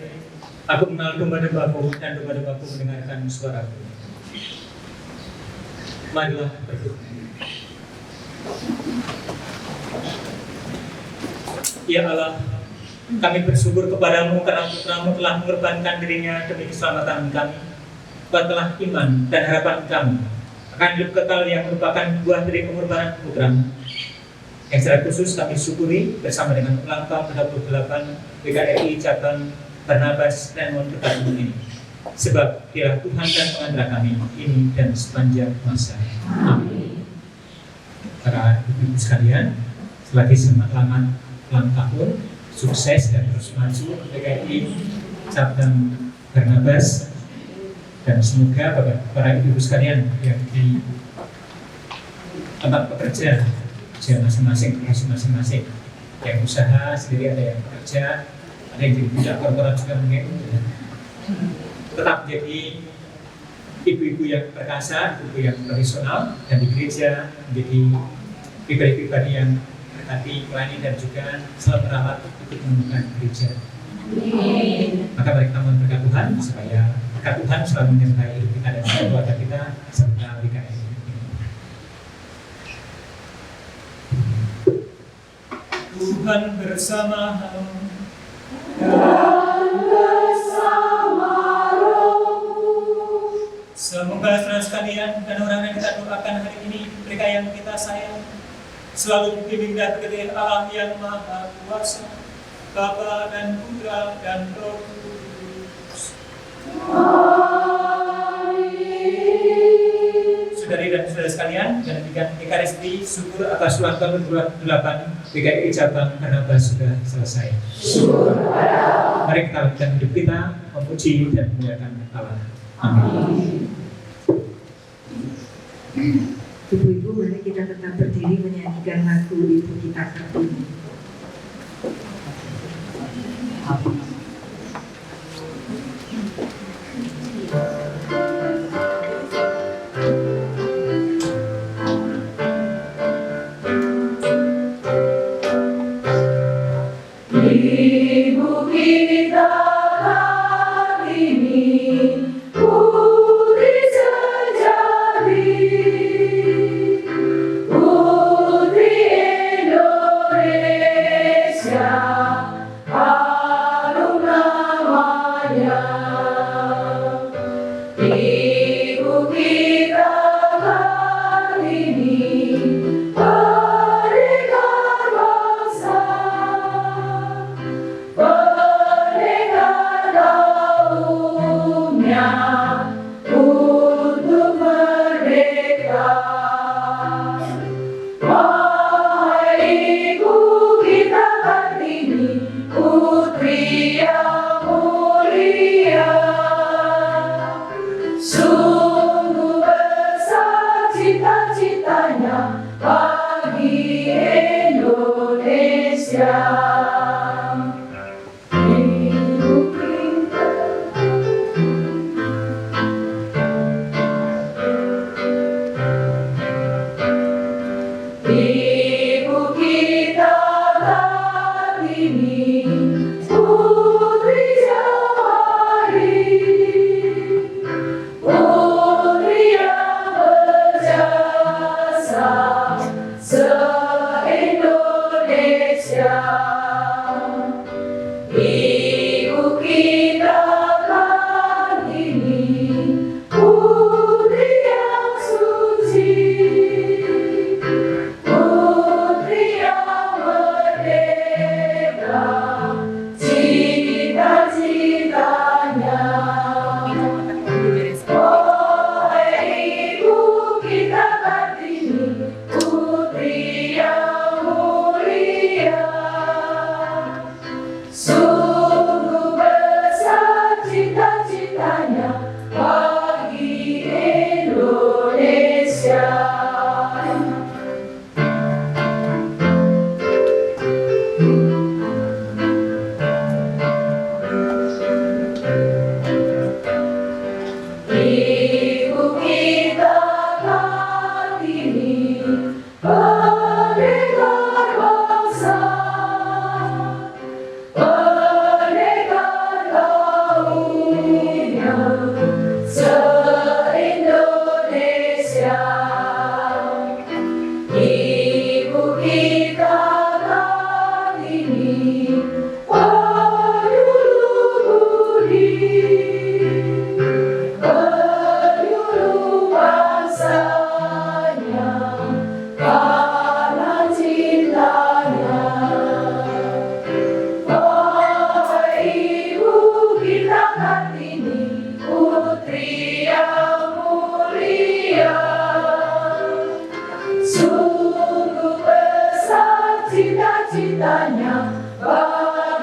aku mengenal domba-dombaku dan domba-dombaku mendengarkan suaraku. Marilah berdoa. Ya Allah, kami bersyukur kepadamu karena putramu telah mengorbankan dirinya demi keselamatan kami. Kuatlah iman dan harapan kami akan hidup kekal yang merupakan buah dari pengorbanan putramu. Yang secara khusus kami syukuri bersama dengan ulang tahun 28 PKRI Cabang Barnabas Raymond Berkatmu ini. Sebab Dialah Tuhan dan Pengantar kami ini dan sepanjang masa. Amin. Para ibu-ibu sekalian, selagi selamat ulang tahun, sukses dan terus maju PKI Cabang Barnabas, dan semoga Bapak para Ibu sekalian yang di tempat bekerja masing-masing, yang usaha sendiri, ada yang bekerja, ada yang jadi budak korporat juga mungkin, tetap menjadi ibu-ibu yang perkasa, ibu yang profesional, dan di gereja menjadi pribadi-pribadi yang berhati melayani dan juga selalu merawat untuk menemukan gereja. Maka mari kita mohon berkat Tuhan supaya berkat Tuhan selalu menyertai hidup kita dan keluarga kita serta PKI. Tuhan bersama-mu dan bersama rohmu. Semoga saudara sekalian dan orang yang kita doakan hari ini, mereka yang kita sayang, selalu dibimbing dan berkati Allah yang Maha Kuasa, Bapa dan Putra dan Roh Kudus. Saudari dan saudara sekalian, dan demikian Ekaristi syukur atas ulang tahun 28 PKI Cabang Barnabas sudah selesai. Mari kita lanjutkan hidup kita memuji dan memuliakan Allah. Amin. Ibu-ibu, mari kita tetap berdiri menyanyikan lagu Ibu Kita Kartini. Ibu kita Kartini, putri sejati, putri Indonesia, harum namanya. Ibu kita Kartini, pendekar bangsa, pendekar kaumnya untuk merdeka. Wahai Ibu kita Kartini, putri yang mulia, sungguh besar cita-citanya bagi Indonesia. Ibu kita, Ibu kita Kartini, putri jawari, putri yang berjasa se-Indonesia. Ibu kita Kartini, putri yang suci, putri yang merdeka, cita-citanya. Wahai Ibu kita Kartini, putri yang mulia, sungguh besar cita-citanya bagi Indonesia. Ibu kita Kartini, pendekar bangsa, pendekar kaumnya se-Indonesia. Ibu kita Kartini, penyuluh budi, penyuluh bangsanya karena cintanya. Wahai Ibu kita Kartini, putri yang mulia, sungguh besar cita-citanya bagi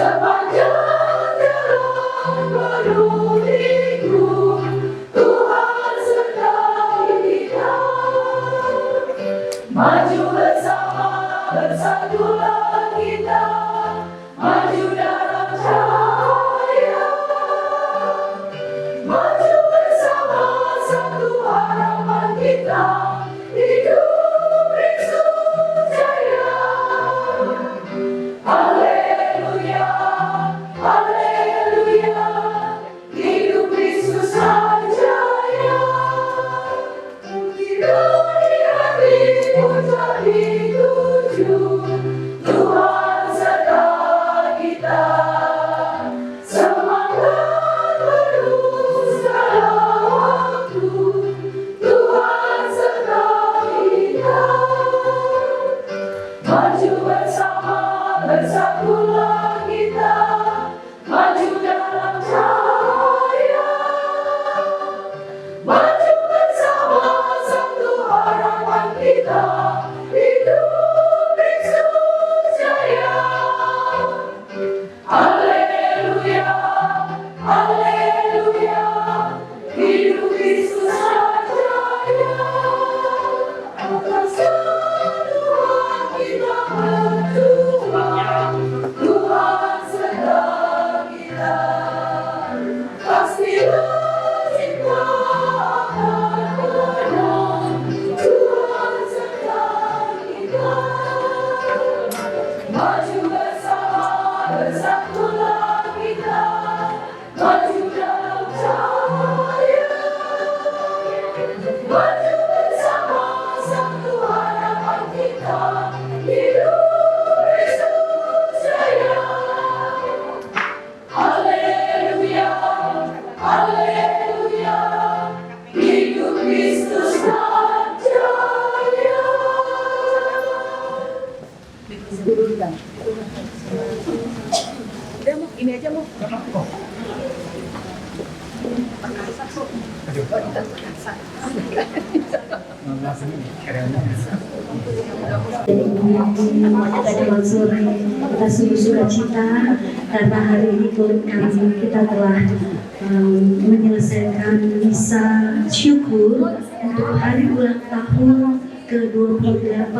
Sepanjang jalan menuju Tuhan sertai kita. Maju bersama, bersatulah kita, maju dalam cahaya. Maju bersama, satu harapan kita, hidup Kristus jaya. Haleluya, haleluya, hidup Kristus jaya. Di hati puja dituju, Tuhan serta kita. Semangat terus dalam waktu, Tuhan serta kita. Maju bersama, bersatulah kita, maju dalam cahaya. Maju bersama, satu harapan kita, hidup Kristus jaya. Haleluya, haleluya, hidup Kristus jaya. Atas Tuhan kita berjuang, Tuhan serta kita. Pastilah cinta akan menang, Tuhan serta kita. Maju bersama, bersatulah kita, maju dalam cahaya. Maju bersama, satu harapan kita, hidup Kristus jaya. Haleluya, haleluya, hidup Kristus jaya. Udah mau, ini aja mau. Pada sore kita sungguh sukacita karena hari ini kita telah menyelesaikan misa syukur untuk hari ulang tahun ke-28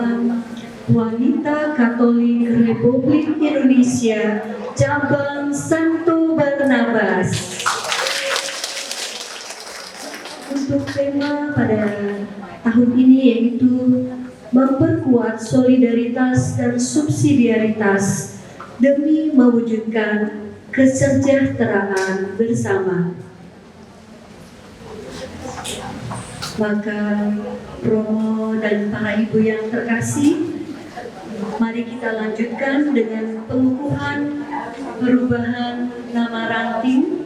Wanita Katolik Republik Indonesia Cabang Santo Barnabas. Untuk tema pada tahun ini yaitu memperkuat solidaritas dan subsidiaritas demi mewujudkan kesejahteraan bersama. Maka Romo dan para ibu yang terkasih, mari kita lanjutkan dengan pengukuhan perubahan nama ranting.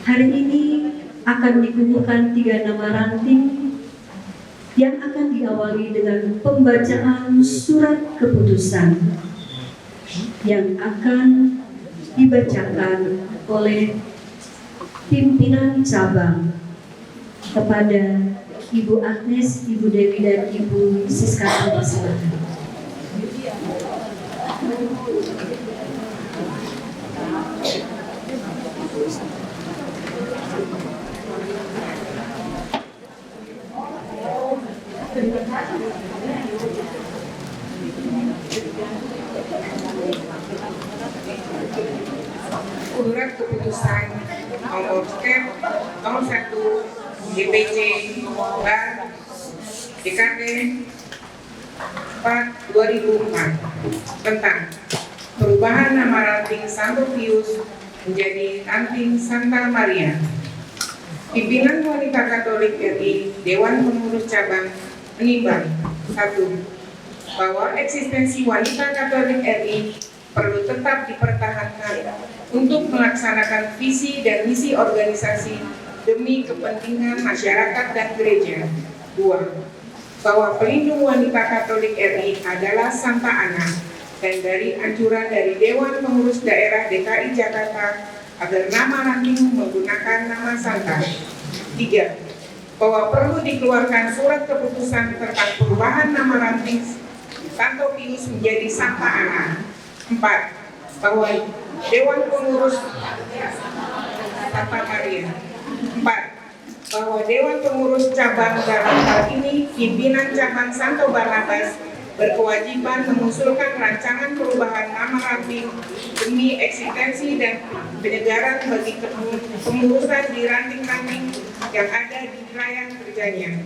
Hari ini akan dikukuhkan 3 nama ranting yang akan diawali dengan pembacaan surat keputusan yang akan dibacakan oleh pimpinan cabang kepada Ibu Agnes, Ibu Dewi, dan Ibu Siska. Silakan. Surat keputusan nomor skep nomor 1 DPC Bar DKT 4/2004 tentang perubahan nama ranting Santo Pius menjadi ranting Santa Maria. Pimpinan Wanita Katolik RI Dewan Pengurus Cabang menimbang 1. Bahwa eksistensi Wanita Katolik RI perlu tetap dipertahankan untuk melaksanakan visi dan misi organisasi demi kepentingan masyarakat dan gereja. 2. Bahwa pelindung wanita Katolik RI adalah Santa Ana dan dari anjuran dari Dewan Pengurus Daerah DKI Jakarta agar nama ranting menggunakan nama Santa. 3. Bahwa perlu dikeluarkan surat keputusan tentang perubahan nama ranting Santo Pius menjadi Santa Ana. 4. bahwa Dewan Pengurus Santa Maria. 4. Bahwa Dewan Pengurus Cabang dalam hal ini pimpinan Cabang Santo Barnabas berkewajiban mengusulkan rancangan perubahan nama ranting demi eksistensi dan penyegaran bagi pengurusan di ranting-ranting yang ada di wilayah kerjanya.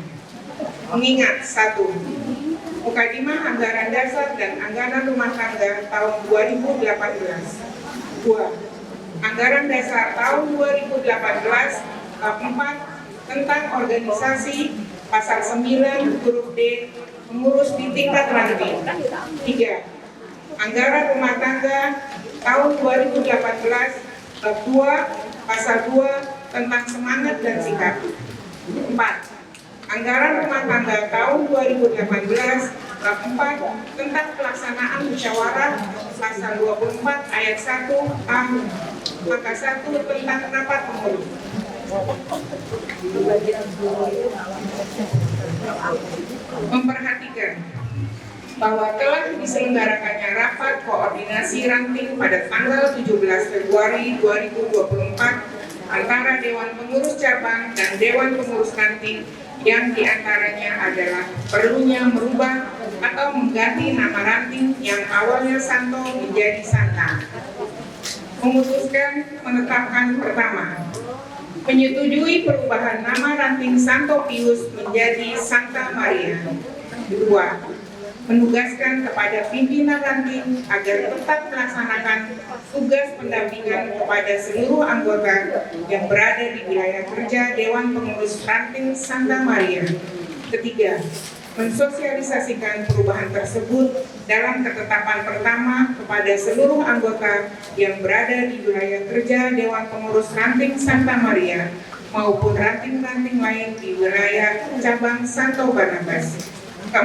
Mengingat 1. Mukadimah Anggaran Dasar dan Anggaran Rumah Tangga tahun 2018. 2. Anggaran Dasar tahun 2018 bab 4 tentang organisasi pasal 9 huruf D pengurus di tingkat ranting. 3. Anggaran Rumah Tangga tahun 2018 bab 2 pasal 2 tentang semangat dan sikap. 4. Anggaran Rumah Tangga tahun 2018 bab 4 tentang pelaksanaan musyawarah pasal 24 ayat 1A maka 1 tentang rapat pengurus. Memperhatikan bahwa telah diselenggarakannya rapat koordinasi ranting pada tanggal 17 Februari 2024 antara Dewan Pengurus Cabang dan Dewan Pengurus Ranting yang diantaranya adalah perlunya merubah atau mengganti nama ranting yang awalnya Santo menjadi Santa. Memutuskan menetapkan pertama, menyetujui perubahan nama ranting Santo Pius menjadi Santa Maria. 2. Menugaskan kepada pimpinan ranting agar tetap melaksanakan tugas pendampingan kepada seluruh anggota yang berada di wilayah kerja Dewan Pengurus Ranting Santa Maria. 3. Mensosialisasikan perubahan tersebut dalam ketetapan pertama kepada seluruh anggota yang berada di wilayah kerja Dewan Pengurus Ranting Santa Maria maupun ranting-ranting lain di wilayah cabang Santo Barnabas. 4.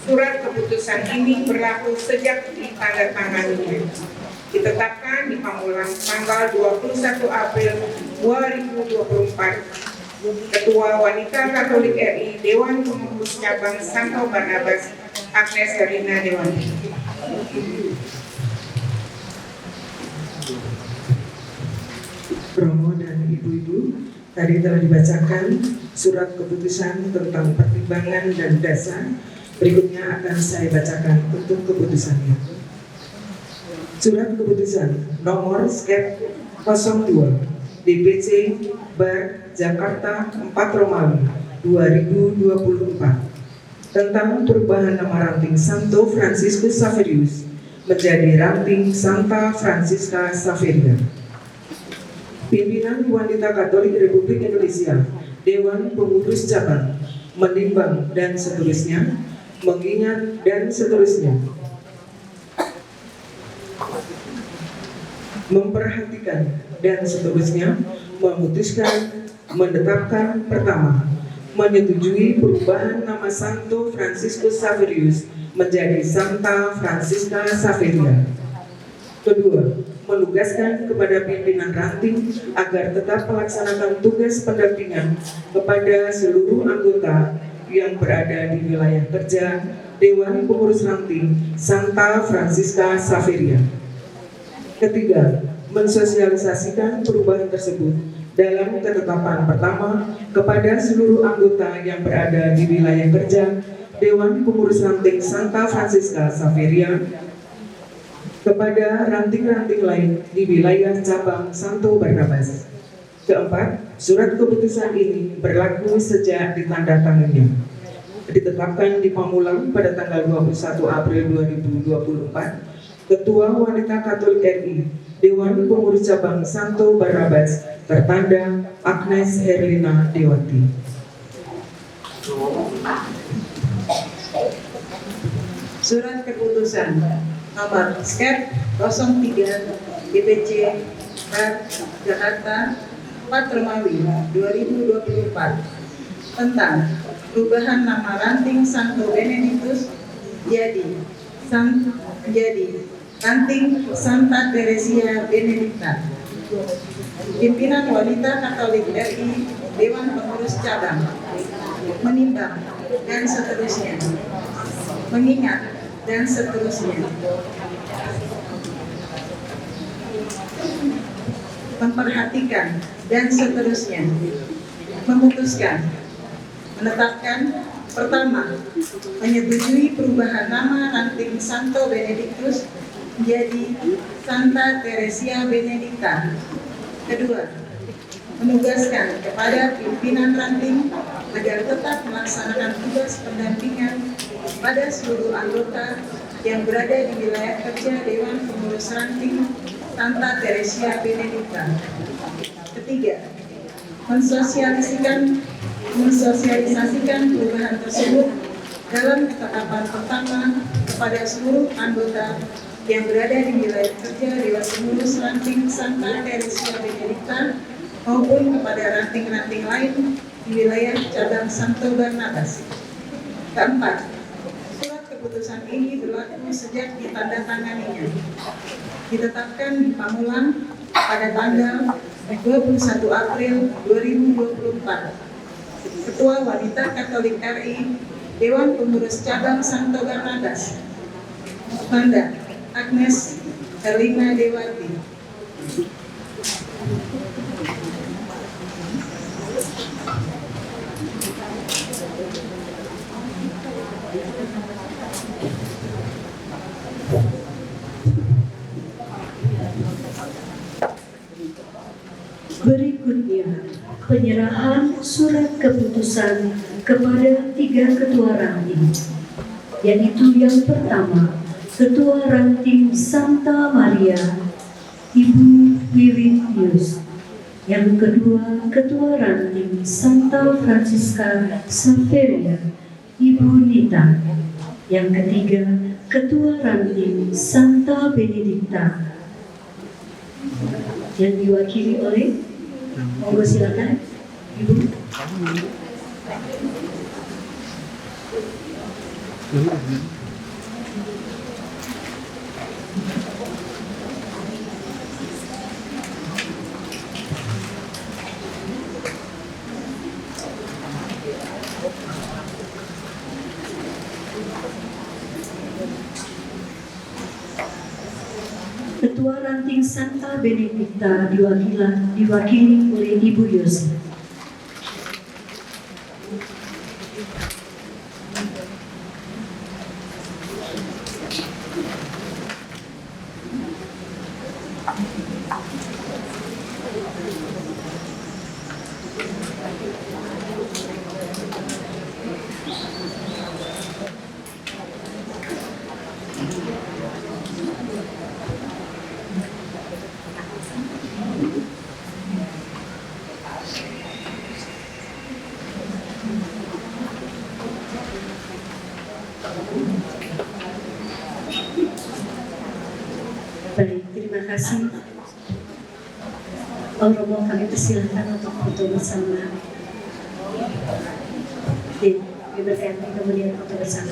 Surat keputusan ini berlaku sejak ditandatanganinya. Ditetapkan di Pamulang tanggal 21 April 2024. Ketua Wanita Katolik RI Dewan Pengurus Cabang Santo Barnabas Agnes Herlina Dewati. Romo dan Ibu-Ibu, tadi telah dibacakan surat keputusan tentang pertimbangan dan dasar. Berikutnya akan saya bacakan untuk keputusannya. Surat keputusan nomor skep 02 DPC Bar Jakarta 4 Romawi 2024 tentang perubahan nama ranting Santo Franciscus Xaverius menjadi ranting Santa Francisca Xaveria. Pimpinan Wanita Katolik Republik Indonesia, Dewan Pengurus Cabang, menimbang dan seterusnya, mengingat dan seterusnya, memperhatikan dan seterusnya, memutuskan, menetapkan pertama, menyetujui perubahan nama Santo Franciscus Xaverius menjadi Santa Francisca Xaveria. Kedua, menugaskan kepada pimpinan ranting agar tetap melaksanakan tugas pendampingan kepada seluruh anggota yang berada di wilayah kerja Dewan Pengurus Ranting Santa Francisca Xaveria. Ketiga, mensosialisasikan perubahan tersebut dalam ketetapan pertama kepada seluruh anggota yang berada di wilayah kerja Dewan Pengurus Ranting Santa Francisca Xaveria, kepada ranting-ranting lain di wilayah cabang Santo Barnabas. Keempat, surat keputusan ini berlaku sejak ditandatanganinya. Ditetapkan di Pamulang pada tanggal 21 April 2024, Ketua Wanita Katolik RI Dewan Pengurus Cabang Santo Barnabas tertanda Agnes Herlina Dewati. Surat keputusan nomor skep 03 DPC Bar Jakarta 4 Romawi 2024 tentang perubahan nama ranting Santo Benedictus jadi ranting Santa Teresia Benedicta. Pimpinan Wanita Katolik RI Dewan Pengurus Cabang menimbang dan seterusnya, mengingat dan seterusnya, memperhatikan, dan seterusnya. Memutuskan, menetapkan, pertama, menyetujui perubahan nama ranting Santo Benedictus menjadi Santa Teresia Benedicta. Kedua, menugaskan kepada pimpinan ranting agar tetap melaksanakan tugas pendampingan pada seluruh anggota yang berada di wilayah kerja Dewan Pengurus Ranting Santa Teresia Benedicta. Ketiga, mensosialisasikan perubahan tersebut dalam ketetapan pertama kepada seluruh anggota yang berada di wilayah kerja Dewan Pengurus Ranting Santa Teresia Benedicta maupun kepada ranting-ranting lain di wilayah cabang Santo Barnabas. Keempat, surat keputusan ini berlaku sejak ditandatanganinya. Ditetapkan di Pamulang pada tanggal 21 April 2024. Ketua Wanita Katolik RI Dewan Pengurus Cabang Santo Barnabas, Tanda Agnes Herlina Dewati. Berikutnya, penyerahan surat keputusan kepada 3 ketua ranting, yaitu yang pertama, Ketua Ranting Santa Maria, Ibu Wiwin Pius. Yang kedua, Ketua Ranting Santa Francisca Saveria, Ibu Nita. Yang ketiga, Ketua Ranting Santa Benedicta, yang diwakili oleh, monggo silakan, Ibu. Ketua Ranting Santa Benedicta diwakili oleh Ibu Yosi. Baik, terima kasih. Romo, kami persilahkan untuk foto bersama. Kami berganti kemudian foto bersama.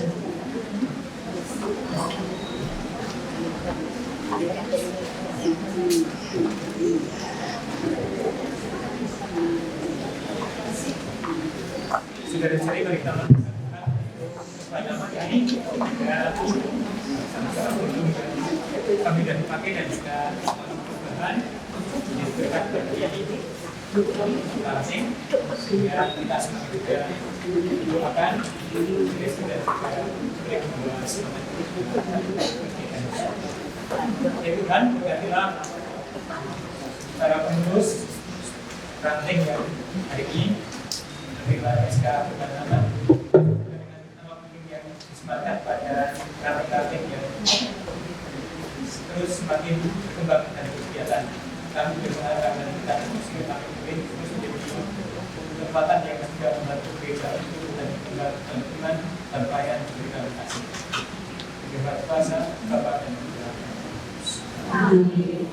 Sudah dicari, mari kita lakukan pada malam ini. Kami sudah dipakai dan juga perubahan diberikan masing-masing sehingga kita semua juga doakan ini sudah beri kedua semangat ya Tuhan, bergantilah para pengurus ranting yang hari ini berilah SK pertanaman dengan nama penting yang disematkan pada ranting-ranting yang terus semakin berkembang dan kegiatan. Kami berharap dan kita terus menjadi kesempatan yang juga membantu gereja untuk dan teman-teman tanpa yang diberikan kasih. Terima kasih Bapak dan Ibu. Amin.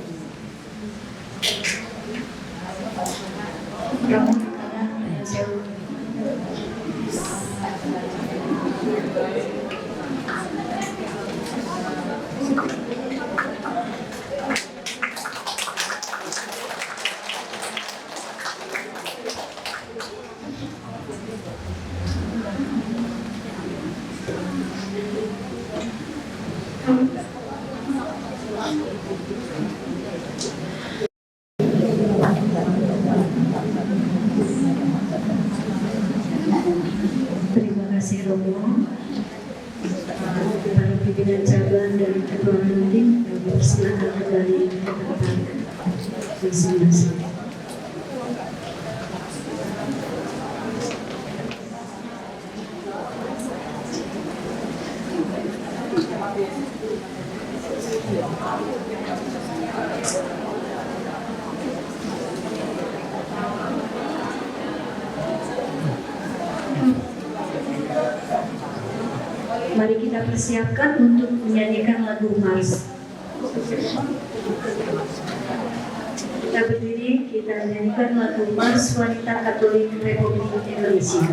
Romo, para pimpinan cabang dan ketua ranting, kami persilakan kembali ke tempat masing-masing. Mari kita persiapkan untuk menyanyikan lagu Mars. Kita berdiri, kita nyanyikan lagu Mars Wanita Katolik Republik Indonesia.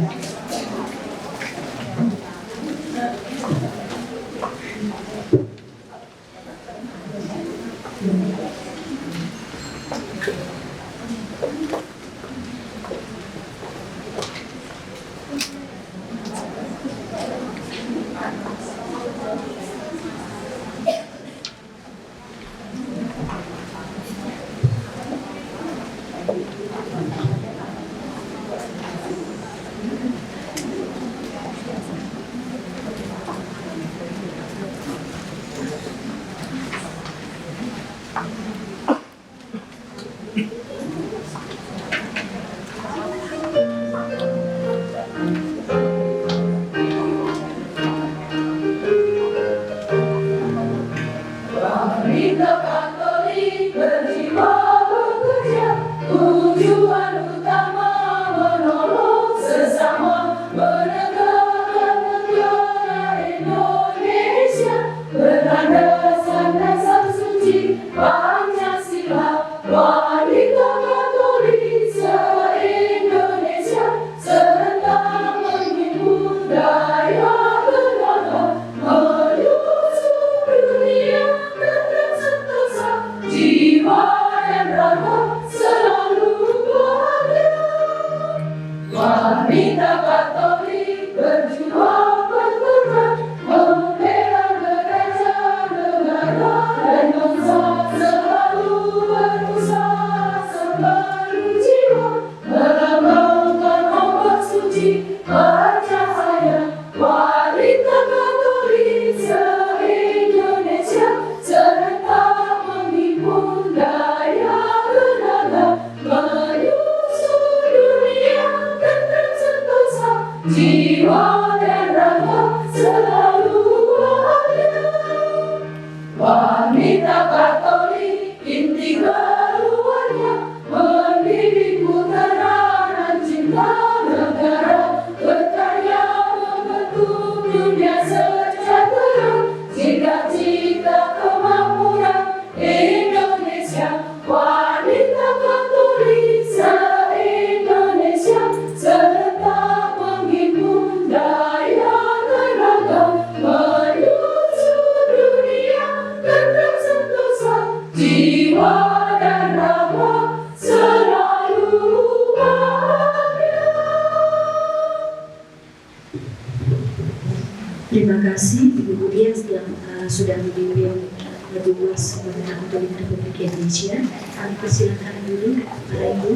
Terima kasih Ibu Budia yang sudah membimbing lagu Mars Wanita Katolik Republik Indonesia. Kami persilakan dulu para Ibu.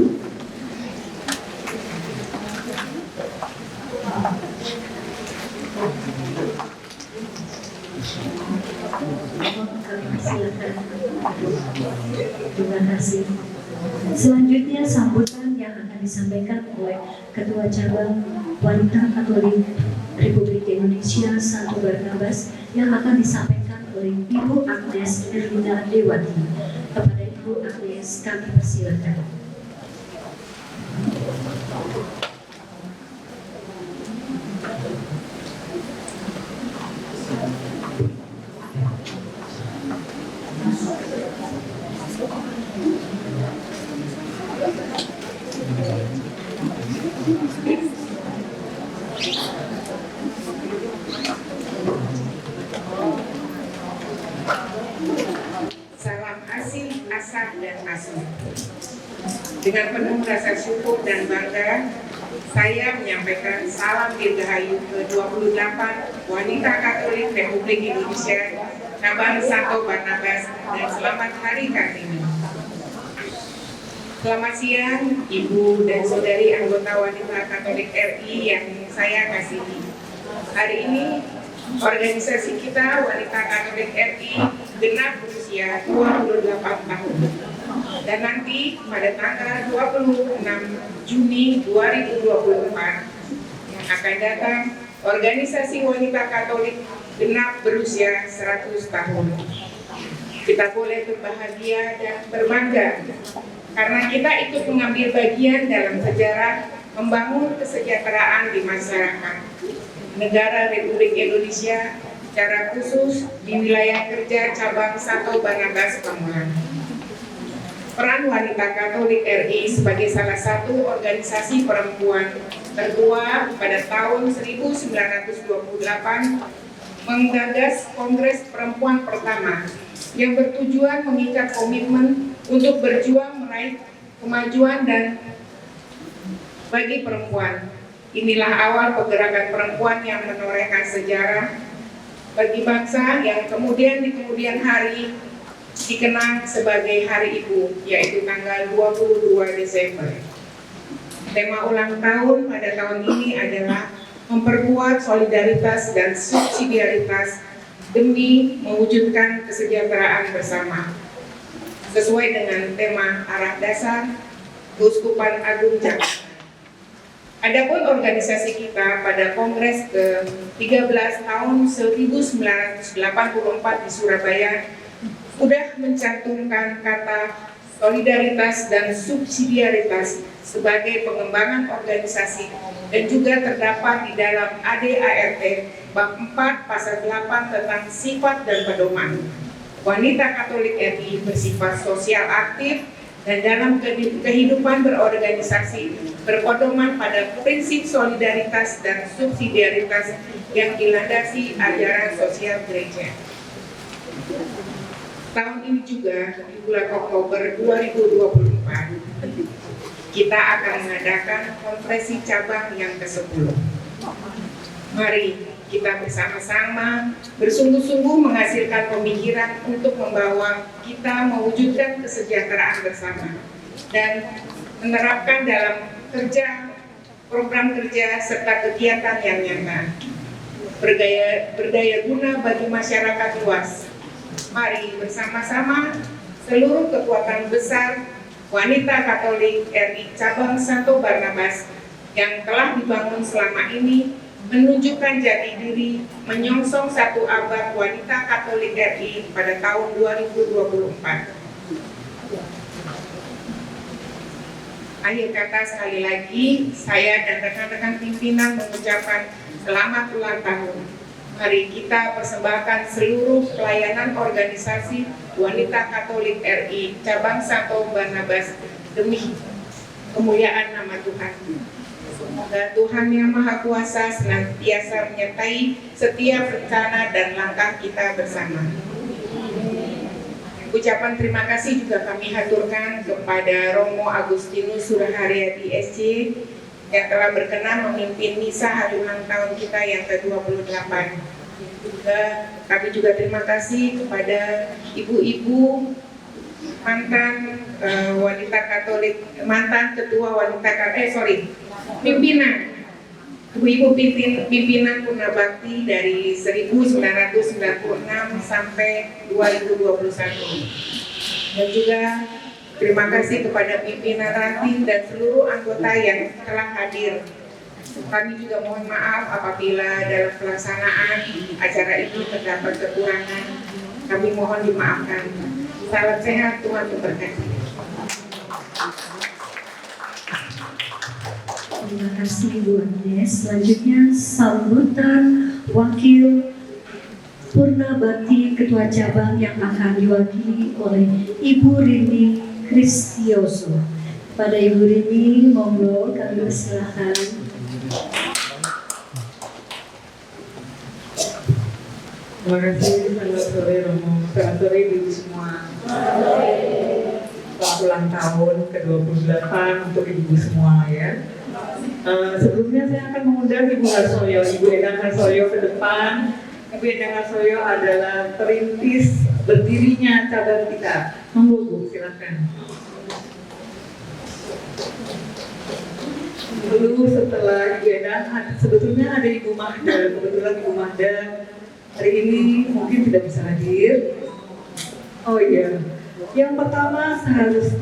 Terima kasih. Selanjutnya sambutan yang akan disampaikan oleh Ketua Cabang Wanita Katolik Republik Indonesia Santo Barnabas yang akan disampaikan oleh Ibu Agnes Erlina Dewati. Kepada Ibu Agnes kami persilakan. Salam asih, asah, dan asuh. Dengan penuh rasa syukur dan bangga, saya menyampaikan salam dirgahayu ke-28 Wanita Katolik Republik Indonesia Cabang Santo Barnabas dan selamat Hari Kartini. Selamat siang Ibu dan Saudari anggota Wanita Katolik RI yang saya kasihi. Hari ini organisasi kita Wanita Katolik RI genap berusia 28 tahun. Dan nanti pada tanggal 26 Juni 2024 yang akan datang, organisasi Wanita Katolik genap berusia 100 tahun. Kita boleh berbahagia dan berbangga karena kita ikut mengambil bagian dalam sejarah membangun kesejahteraan di masyarakat negara Republik Indonesia, secara khusus di wilayah kerja cabang Santo Barnabas Pamulang. Peran Wanita Katolik RI sebagai salah satu organisasi perempuan tertua pada tahun 1928 menggagas Kongres Perempuan pertama yang bertujuan mengikat komitmen untuk berjuang meraih kemajuan dan bagi perempuan. Inilah awal pergerakan perempuan yang menorehkan sejarah bagi bangsa yang kemudian di kemudian hari dikenang sebagai Hari Ibu, yaitu tanggal 22 Desember. Tema ulang tahun pada tahun ini adalah memperkuat solidaritas dan subsidiaritas demi mewujudkan kesejahteraan bersama. Sesuai dengan tema arah dasar Keuskupan Agung Jakarta. Adapun organisasi kita pada Kongres ke-13 tahun 1984 di Surabaya sudah mencantumkan kata solidaritas dan subsidiaritas sebagai pengembangan organisasi dan juga terdapat di dalam ADART bab 4 pasal 8 tentang sifat dan pedoman. Wanita Katolik RI bersifat sosial aktif dan dalam kehidupan berorganisasi berpedoman pada prinsip solidaritas dan subsidiaritas yang dilandasi ajaran sosial gereja. Tahun ini juga di bulan Oktober 2024 kita akan mengadakan konferensi cabang yang ke-10. Mari kita bersama-sama bersungguh-sungguh menghasilkan pemikiran untuk membawa kita mewujudkan kesejahteraan bersama dan menerapkan dalam program kerja serta kegiatan yang nyata berdaya guna bagi masyarakat luas. Mari bersama-sama seluruh kekuatan besar Wanita Katolik RI cabang Santo Barnabas yang telah dibangun selama ini menunjukkan jati diri menyongsong satu abad Wanita Katolik RI pada tahun 2024. Akhir kata, sekali lagi saya dan rekan-rekan pimpinan mengucapkan selamat ulang tahun. Mari kita persembahkan seluruh pelayanan organisasi Wanita Katolik RI cabang Santo Barnabas demi kemuliaan nama Tuhan. Semoga Tuhan Yang Maha Kuasa senantiasa menyertai setiap rencana dan langkah kita bersama. Ucapan terima kasih juga kami haturkan kepada Romo Agustinus Suraharyadi SC yang telah berkenan memimpin misa hari ulang tahun kita yang ke-28. Kami juga terima kasih kepada ibu-ibu mantan wanita Katolik, mantan ketua wanita pimpinan, ibu-ibu pimpinan Purna Bakti dari 1996 sampai 2021. Dan juga terima kasih kepada pimpinan ranting dan seluruh anggota yang telah hadir. Kami juga mohon maaf apabila dalam pelaksanaan acara ini terdapat kekurangan. Kami mohon dimaafkan. Salam sehat, Tuhan memberkati. Terima kasih Bu Agnes. Selanjutnya sambutan Wakil Purna Bakti Ketua Cabang yang akan diwakili oleh Ibu Rini Kristioso. Pada Ibu Rini, monggo kami persilahkan. Terima kasih, selamat sore Romo, selamat sore Ibu semua. Selamat ulang tahun ke-28 untuk Ibu semua ya. Sebelumnya saya akan mengundang Ibu Harsoyo, Ibu Endang Harsoyo ke depan. Ibu Endang Harsoyo adalah perintis berdirinya cabang kita. Monggo Bu, silakan. Lalu setelah Ibu Endang, sebetulnya ada Ibu Mahda. Kebetulan Ibu Mahda hari ini mungkin tidak bisa hadir. Oh iya, yang pertama harus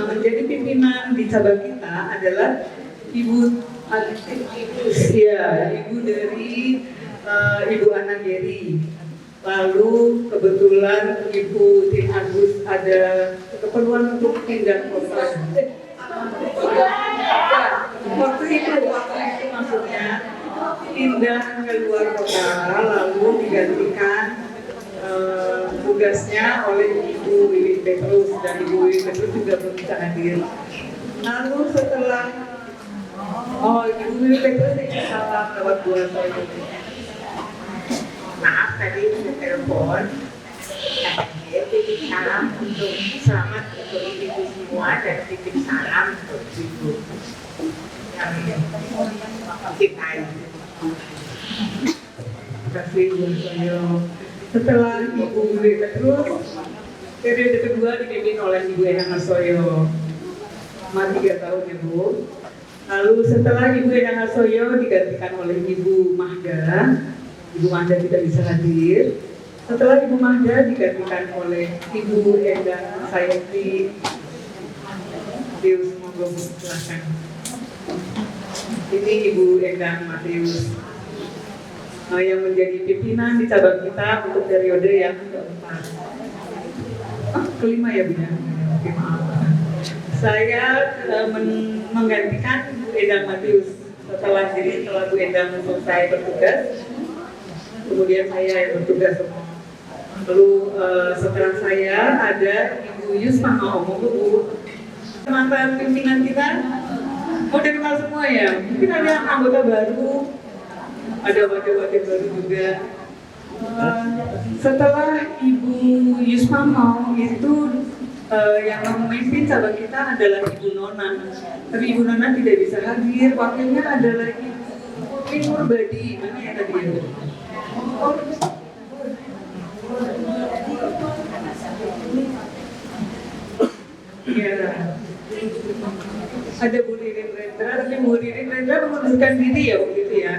menjadi pimpinan di cabang kita adalah Ibu Ibu dari Ibu Ana Geri. Lalu kebetulan Ibu Tin Agus ada keperluan untuk pindah kota. Waktu itu maksudnya pindah ke luar kota, lalu digantikan tugasnya oleh Ibu Wiwi Petrus, dan Ibu Wiwi Petrus juga belum bisa hadir. Lalu setelah Ibu Wiwi Petrus ini salah lewat buat saya. Maaf tadi saya telepon. Titip salam untuk selamat untuk ibu semua dan titip salam untuk ibu yang mencintai. Terima kasih Bu Soyo. Setelah Ibu Wiwi Petrus, periode kedua dipimpin oleh Ibu Endang Harsoyo. 3 tahun ya Bu. Lalu setelah Ibu Endang Harsoyo digantikan oleh Ibu Mahda. Ibu Mahda tidak bisa hadir. Setelah Ibu Mahda digantikan oleh Ibu Endang Sayati. Deus, monggo Bu, silakan. Ini Ibu Endang Matius yang menjadi pimpinan di cabang kita untuk periode yang keempat. Kelima ya Bu ya? Oke, maaf. Saya menggantikan Bu Endang Matius setelah Bu Endang selesai bertugas. Kemudian saya yang bertugas. Lalu setelah saya ada Ibu Yusma Maomo Bu. Mantan pimpinan kita udah kenal semua ya. Mungkin ada anggota baru, ada wakil-wakil baru juga. Setelah Ibu Yusma Mau itu yang memimpin cabang kita adalah Ibu Nona. Tapi Ibu Nona tidak bisa hadir. Wakilnya adalah Ibu Timur Badi. Mana ya tadi ya? Ya, ada Bu Ririn Rendra, tapi Bu Ririn Rendra mengundurkan diri ya waktu itu ya.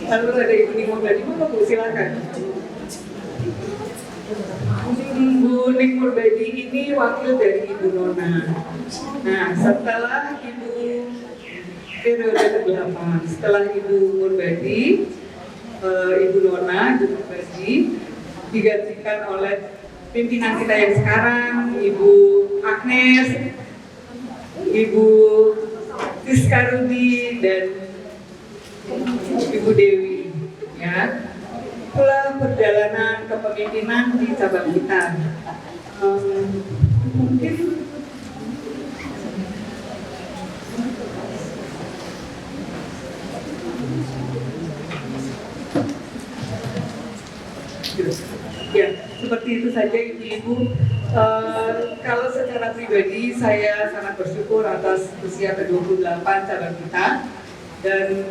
Lalu ada Ibu Ningmo Badi, mau Bu silakan. Bu Ningmo Badi ini wakil dari Ibu Nona. Nah, setelah Ibu periode ke-8, setelah Ibu Murbadi, Ibu Nona, Ibu Murbadi digantikan oleh pimpinan kita yang sekarang, Ibu Agnes, Ibu Rizkarudi, dan Ibu Dewi. Ya, itulah perjalanan kepemimpinan di cabang kita. Mungkin ya, seperti itu saja Ibu-Ibu. Kalau secara pribadi saya sangat bersyukur atas usia ke-28 cabang kita, dan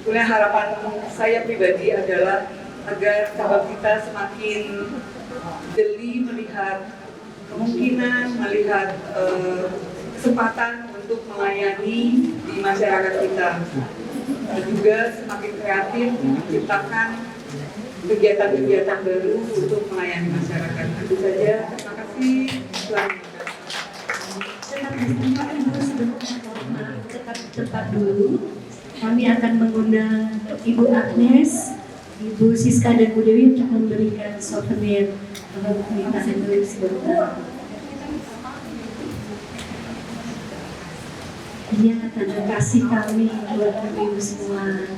harapan saya pribadi adalah agar cabang kita semakin jeli melihat kemungkinan, melihat kesempatan untuk melayani di masyarakat kita, dan juga semakin kreatif menciptakan kegiatan-kegiatan baru untuk melayani masyarakat. Itu saja. Terima kasih. Tepat dulu. Kami akan mengundang Ibu Agnes, Ibu Siska, dan Bu Dewi untuk memberikan souvenir pernikahan dulu sebentar. Ini tanda kasih kami buat Ibu semua.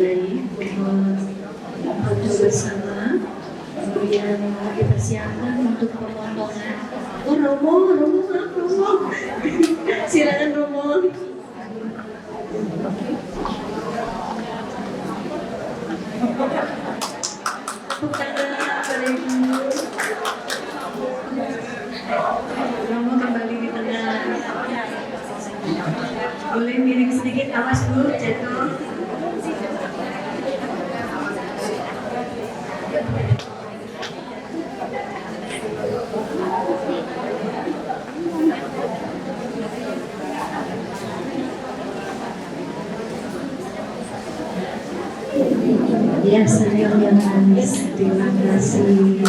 Kiai untuk foto bersama, kemudian dipersiapkan untuk pemotongan. Oh Romo, silakan Romo. Tepuk tangan pada Ibu. Romo kembali di tengah. Boleh miring sedikit, awas Bu, jatuh. Ya, saya yang manis. Terima kasih.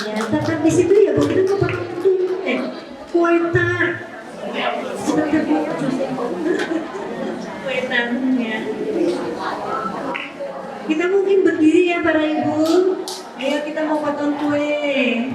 Ya, tetap di situ ya, Bu. Kita mau pakai kuitar. Sebentar, Bu. Kuitarnya. Kita mungkin berdiri ya, para Ibu. Ayo kita mau potong kue.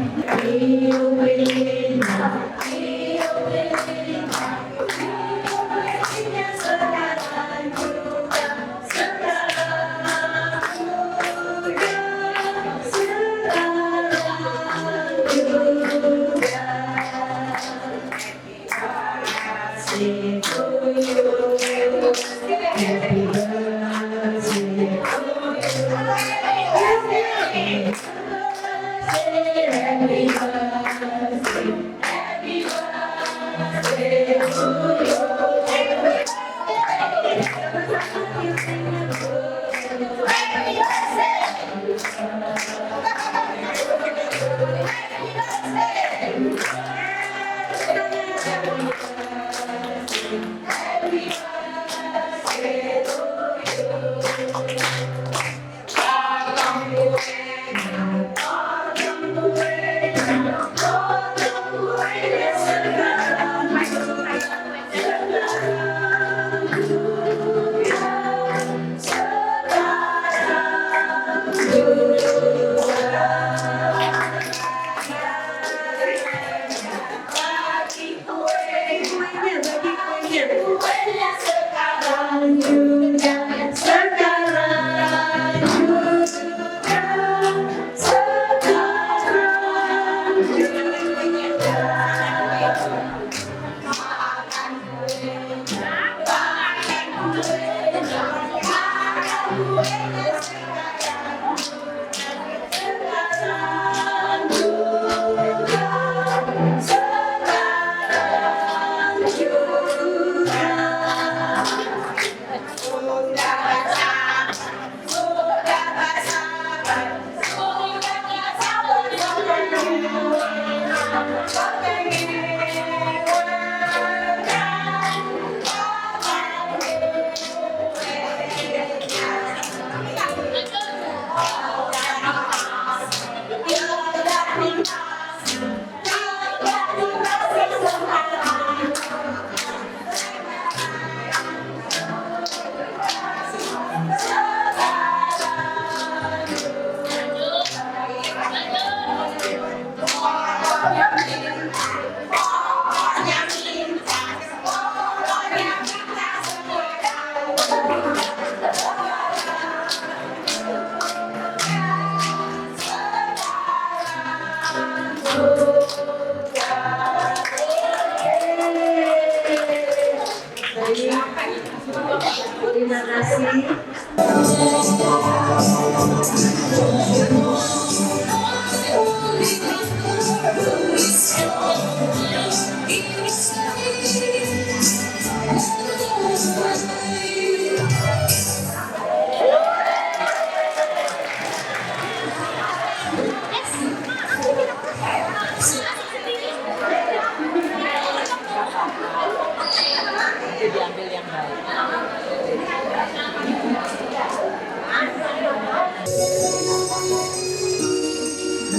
Terima kasih.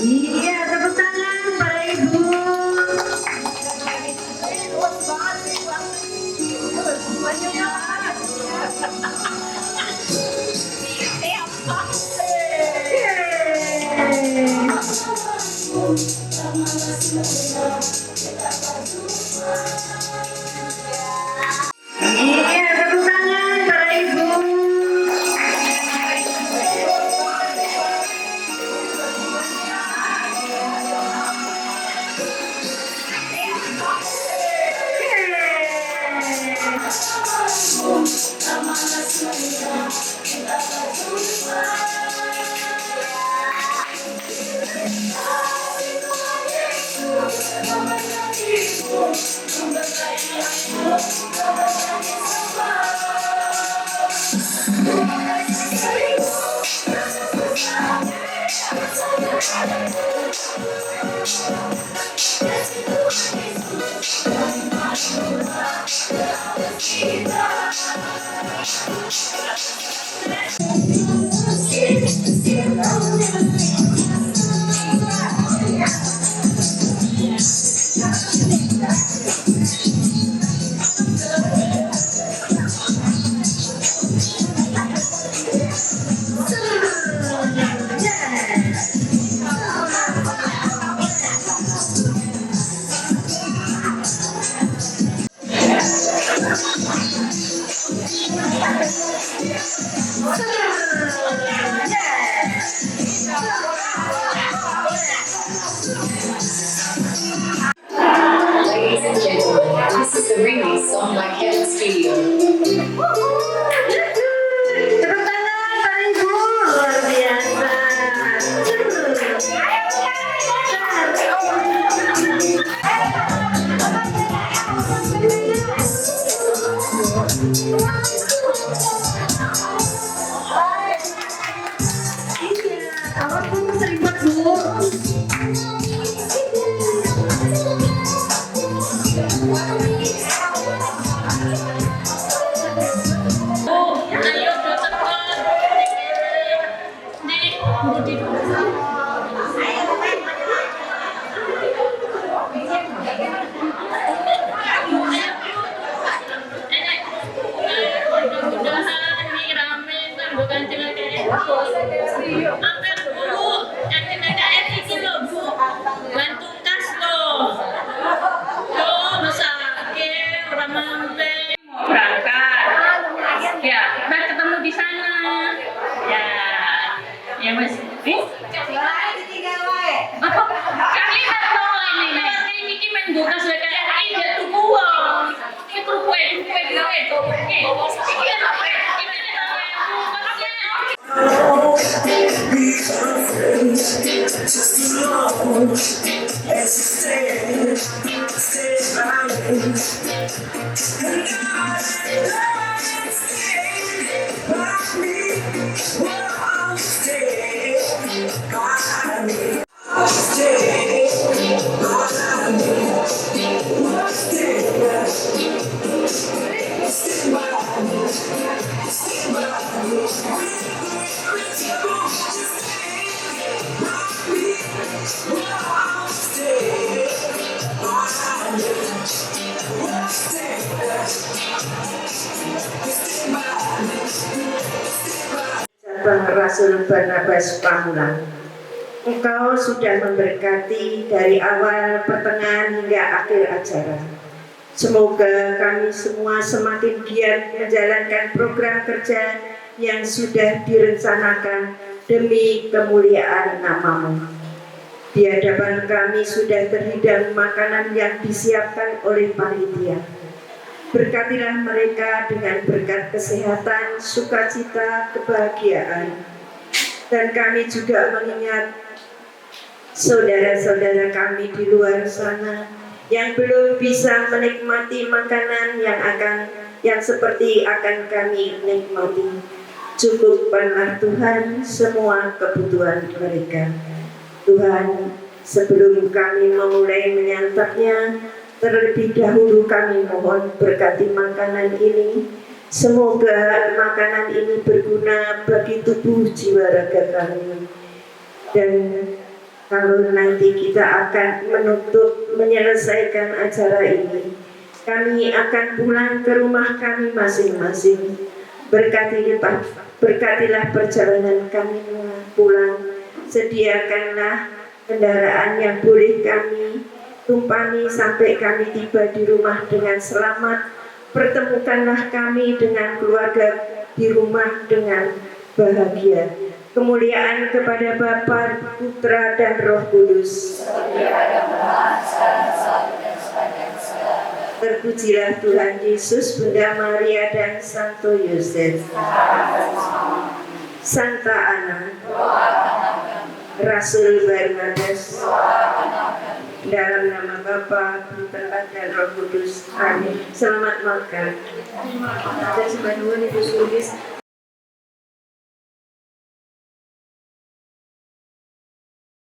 Iya, tepuk tangan para Ibu. Iya, tepuk tangan para Ibu. Ladies and gentlemen, this is the remix song by Kevin Studio. Tepuk tangan Pak Ibu, luar biasa. Awas Bu, seribet Bu. Ayo cepat. Nih, budi dulu. Mudah-mudahan ini rame ntar bukan celaka Ambil Bu, yang celaka ini loh Bu, bantu kas loh. Masakit, orang mampir mau berangkat. Ya, kita ketemu di sana. Ya, ya Mas. Apa? Kami tahu ini main buka sudah ini dia tuh uang. Ini kue. Cabang Rasul Barnabas Pamulang, Engkau sudah memberkati dari awal, pertengahan hingga akhir acara. Semoga kami semua semakin giat menjalankan program kerja yang sudah direncanakan demi kemuliaan nama-Mu. Di hadapan kami sudah terhidang makanan yang disiapkan oleh panitia. Berkatilah mereka dengan berkat kesehatan, sukacita, kebahagiaan. Dan kami juga mengingat saudara-saudara kami di luar sana yang belum bisa menikmati makanan yang seperti akan kami nikmati. Cukupkanlah Tuhan semua kebutuhan mereka. Tuhan, sebelum kami memulai menyantapnya, terlebih dahulu kami mohon berkati makanan ini. Semoga makanan ini berguna bagi tubuh jiwa raga kami. Dan kalau nanti kita akan menyelesaikan acara ini, kami akan pulang ke rumah kami masing-masing. Berkatilah perjalanan kami pulang. Sediakanlah kendaraan yang boleh kami tumpangi sampai kami tiba di rumah dengan selamat. Pertemukanlah kami dengan keluarga di rumah dengan bahagia. Kemuliaan kepada Bapa, Putra, dan Roh Kudus. Terpujilah Tuhan Yesus, Bunda Maria, dan Santo Yosef. Santa Ana, Rasul Barnabas, dalam nama Bapa, Putra, dan Roh Kudus. Amin. Selamat makan. Ada sembahyang Ibu Sulis.